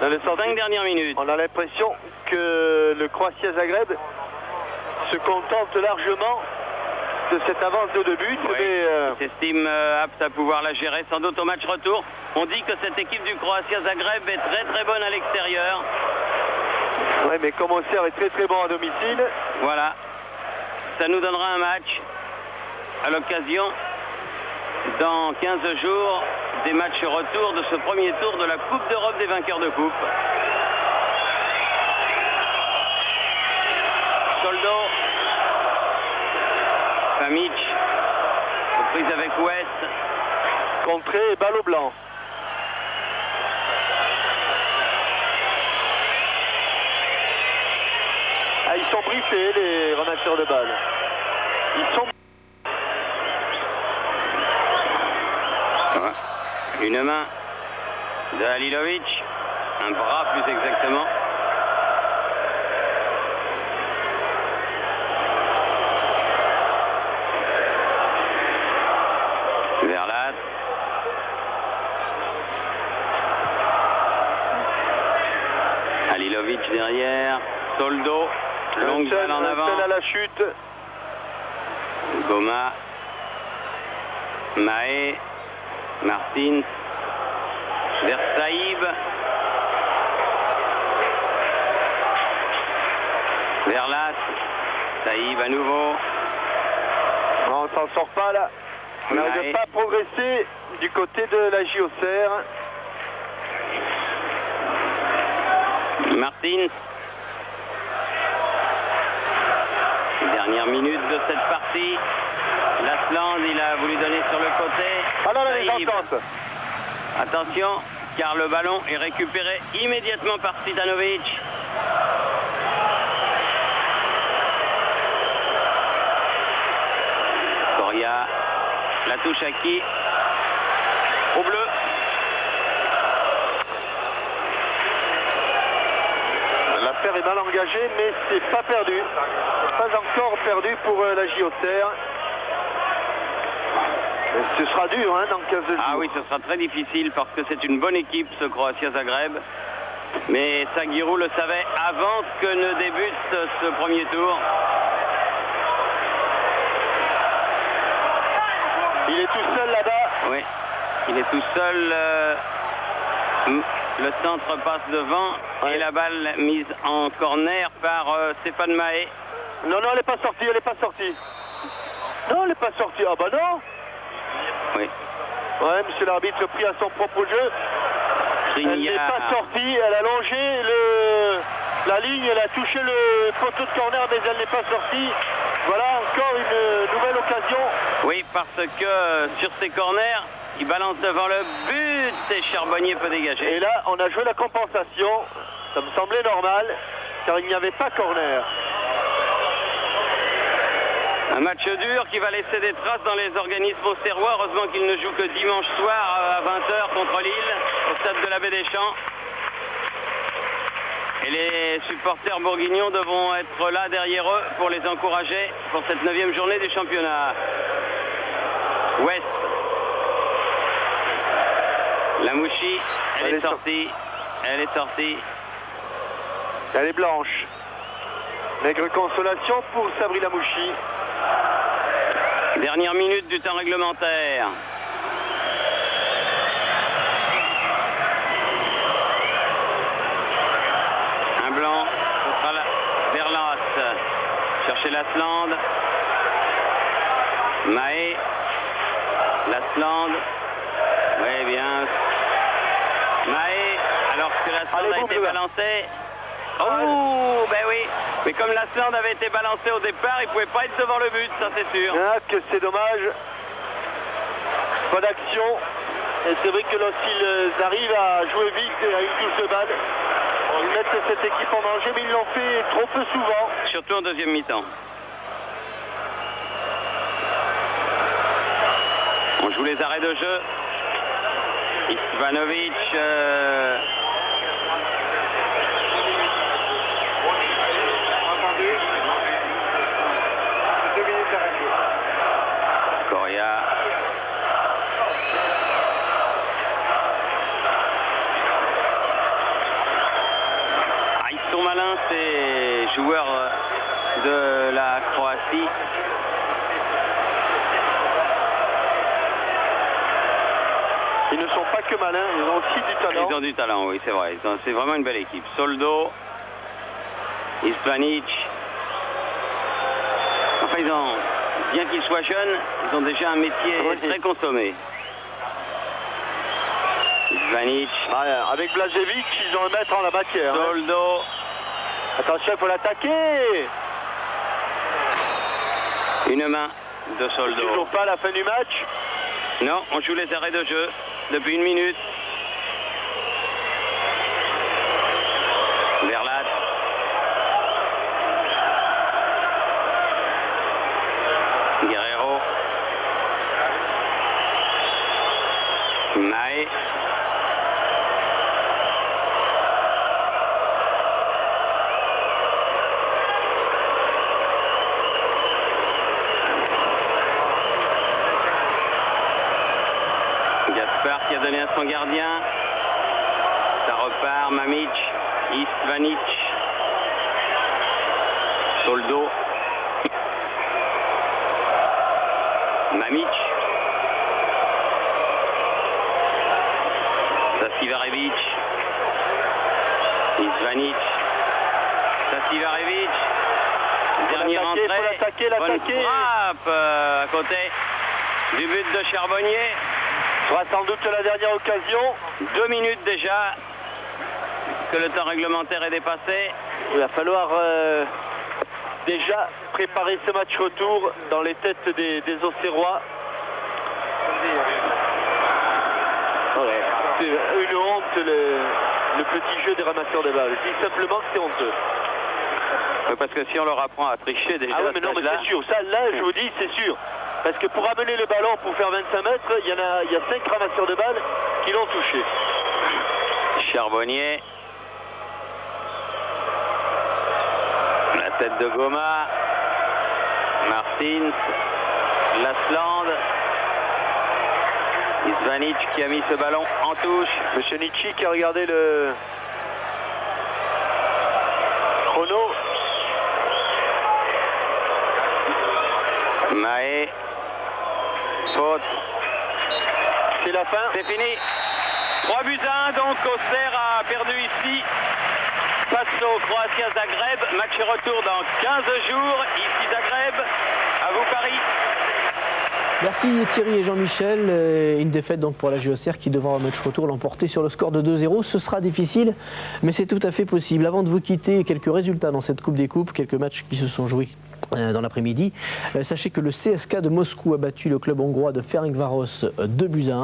Dans les 5 dernières minutes. On a l'impression que le Croatia Zagreb se contente largement de cette avance de 2 buts. Oui, Mais il s'estime apte à pouvoir la gérer sans doute au match retour. On dit que cette équipe du Croatia Zagreb est très très bonne à l'extérieur. ouais, mais comme Auxerre est très très bon à domicile. Voilà. Ça nous donnera un match à l'occasion dans 15 jours des matchs retour de ce premier tour de la Coupe d'Europe des vainqueurs de coupe. Soldo, Famic, reprise avec Ouest. Contrée et balle au blanc. Ah, ils sont briefés, les ramasseurs de balles. Ils sont... Une main de Halilovic, un bras plus exactement. Verlat. Halilovic derrière. Soldo. Longue balle en avant. Un seul à la chute. Goma. Mahé. Martins. Vers Saïb. Verlat. Saïb à nouveau. Non, on s'en sort pas là. On n'arrive pas à progresser du côté de la JOCR. Martins. Dernière minute de cette partie. Lasland, il a voulu donner sur le côté. Ah non, là, Saïb. les ententes. Attention, car le ballon est récupéré immédiatement par Citanovic. Coria, la touche à qui? Au bleu. L'affaire est mal engagée, mais c'est pas perdu. Pas encore perdu pour la JOCR. Ce sera dur hein, dans 15 jours. Ah oui, ce sera très difficile parce que c'est une bonne équipe, ce Croatia Zagreb. Mais Saguirou le savait avant que ne débute ce premier tour. Il est tout seul là-bas. Oui, il est tout seul. Le centre passe devant et la balle mise en corner par Stéphane Mahé. Non, non, elle n'est pas sortie, elle n'est pas sortie. Non, elle n'est pas sortie. Ah bah non. Oui. Ouais, monsieur l'arbitre pris à son propre jeu. Elle n'est pas sortie, elle a longé la ligne, elle a touché le poteau de corner, mais elle n'est pas sortie. Voilà encore une nouvelle occasion. Oui, parce que sur ces corners, il balance devant le but et Charbonnier peut dégager. Et là, on a joué la compensation. Ça me semblait normal, car il n'y avait pas corner. Un match dur qui va laisser des traces dans les organismes auxerrois. Heureusement qu'il ne joue que dimanche soir à 20h contre Lille, au stade de la Baie des Champs. Et les supporters bourguignons devront être là derrière eux pour les encourager pour cette 9e journée du championnat. Ouest. Lamouchi, elle est sortie. Elle est sortie. Elle est blanche. Maigre consolation pour Sabri Lamouchi. Dernière minute du temps réglementaire. Un blanc, ce sera Verlat. Chercher Lasland. Mahé. Lasland. Oui, bien. Mahé, alors que Lasland a été balancé. Oh, ben oui. Mais comme Lasland avait été balancé au départ, il ne pouvait pas être devant le but, ça c'est sûr. Ah, que c'est dommage. Pas d'action. Et c'est vrai que lorsqu'ils arrivent à jouer vite et à une touche de balle, ils mettent cette équipe en danger, mais ils l'ont fait trop peu souvent. Surtout en deuxième mi-temps. On joue les arrêts de jeu. Ivanovic. Coria. Ah, ils sont malins ces joueurs de la Croatie. Ils ne sont pas que malins, ils ont aussi du talent. Ils ont du talent, oui, c'est vrai. C'est vraiment une belle équipe. Soldo, Ispanic. Enfin, bien qu'ils soient jeunes, ils ont déjà un métier très consommé. Ispanic. Avec Blažević, ils ont un maître en la matière. Soldo. Attention, il faut l'attaquer. Une main de Soldo. Toujours pas à la fin du match. Non, on joue les arrêts de jeu depuis 1 minute. Verlat. Guerrero. Mae. Gaspard qui a donné à son gardien. Ça repart. Mamic. Ivanic. Soldo. Mamic. Sasivarevic. Ivanic. Sasivarevic. Dernière entrée. Bonne frappe à côté du but de Charbonnier. Ce sera sans doute la dernière occasion. 2 minutes déjà que le temps réglementaire est dépassé. Il va falloir déjà préparer ce match retour dans les têtes des Auxerrois. Ouais. C'est une honte le petit jeu des ramasseurs de balles. Je dis simplement que c'est honteux. Parce que si on leur apprend à tricher déjà. Ah oui, mais non, mais c'est sûr. Ça, là, je vous dis, c'est sûr. Parce que pour amener le ballon pour faire 25 mètres, il y a 5 ramasseurs de balles qui l'ont touché. Charbonnier. La tête de Goma. Martins. Lasland. Ivanic qui a mis ce ballon en touche. Monsieur Nietzsche qui a regardé le chrono. Mae. Faute. C'est la fin. C'est fini. 3 buts à 1, donc Auxerre a perdu ici face au Croatia Zagreb. Match retour dans 15 jours. Ici Zagreb. À vous Paris. Merci Thierry et Jean-Michel. Une défaite donc pour la JOCR qui devra au match retour l'emporter sur le score de 2-0. Ce sera difficile, mais c'est tout à fait possible. Avant de vous quitter, quelques résultats dans cette Coupe des Coupes, quelques matchs qui se sont joués dans l'après-midi. Sachez que le CSKA de Moscou a battu le club hongrois de Ferencváros 2 buts à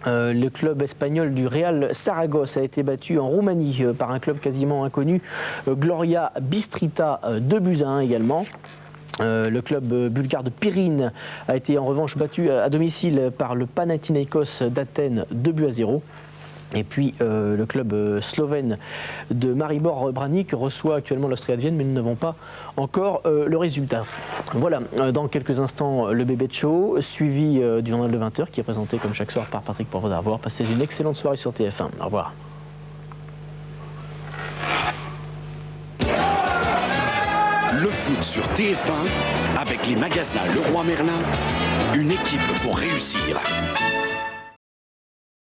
1. Le club espagnol du Real Saragosse a été battu en Roumanie par un club quasiment inconnu, Gloria Bistrita 2 buts à 1 également. Le club bulgare de Pirine a été en revanche battu à domicile par le Panathinaikos d'Athènes 2 buts à 0. Et puis le club slovène de Maribor Branik reçoit actuellement l'Austria de Vienne, mais nous n'avons pas encore le résultat. Voilà, dans quelques instants, le bébé de show, suivi du journal de 20h qui est présenté comme chaque soir par Patrick Porvodar. Passez une excellente soirée sur TF1. Au revoir. Le foot sur TF1 avec les magasins Leroy Merlin, une équipe pour réussir.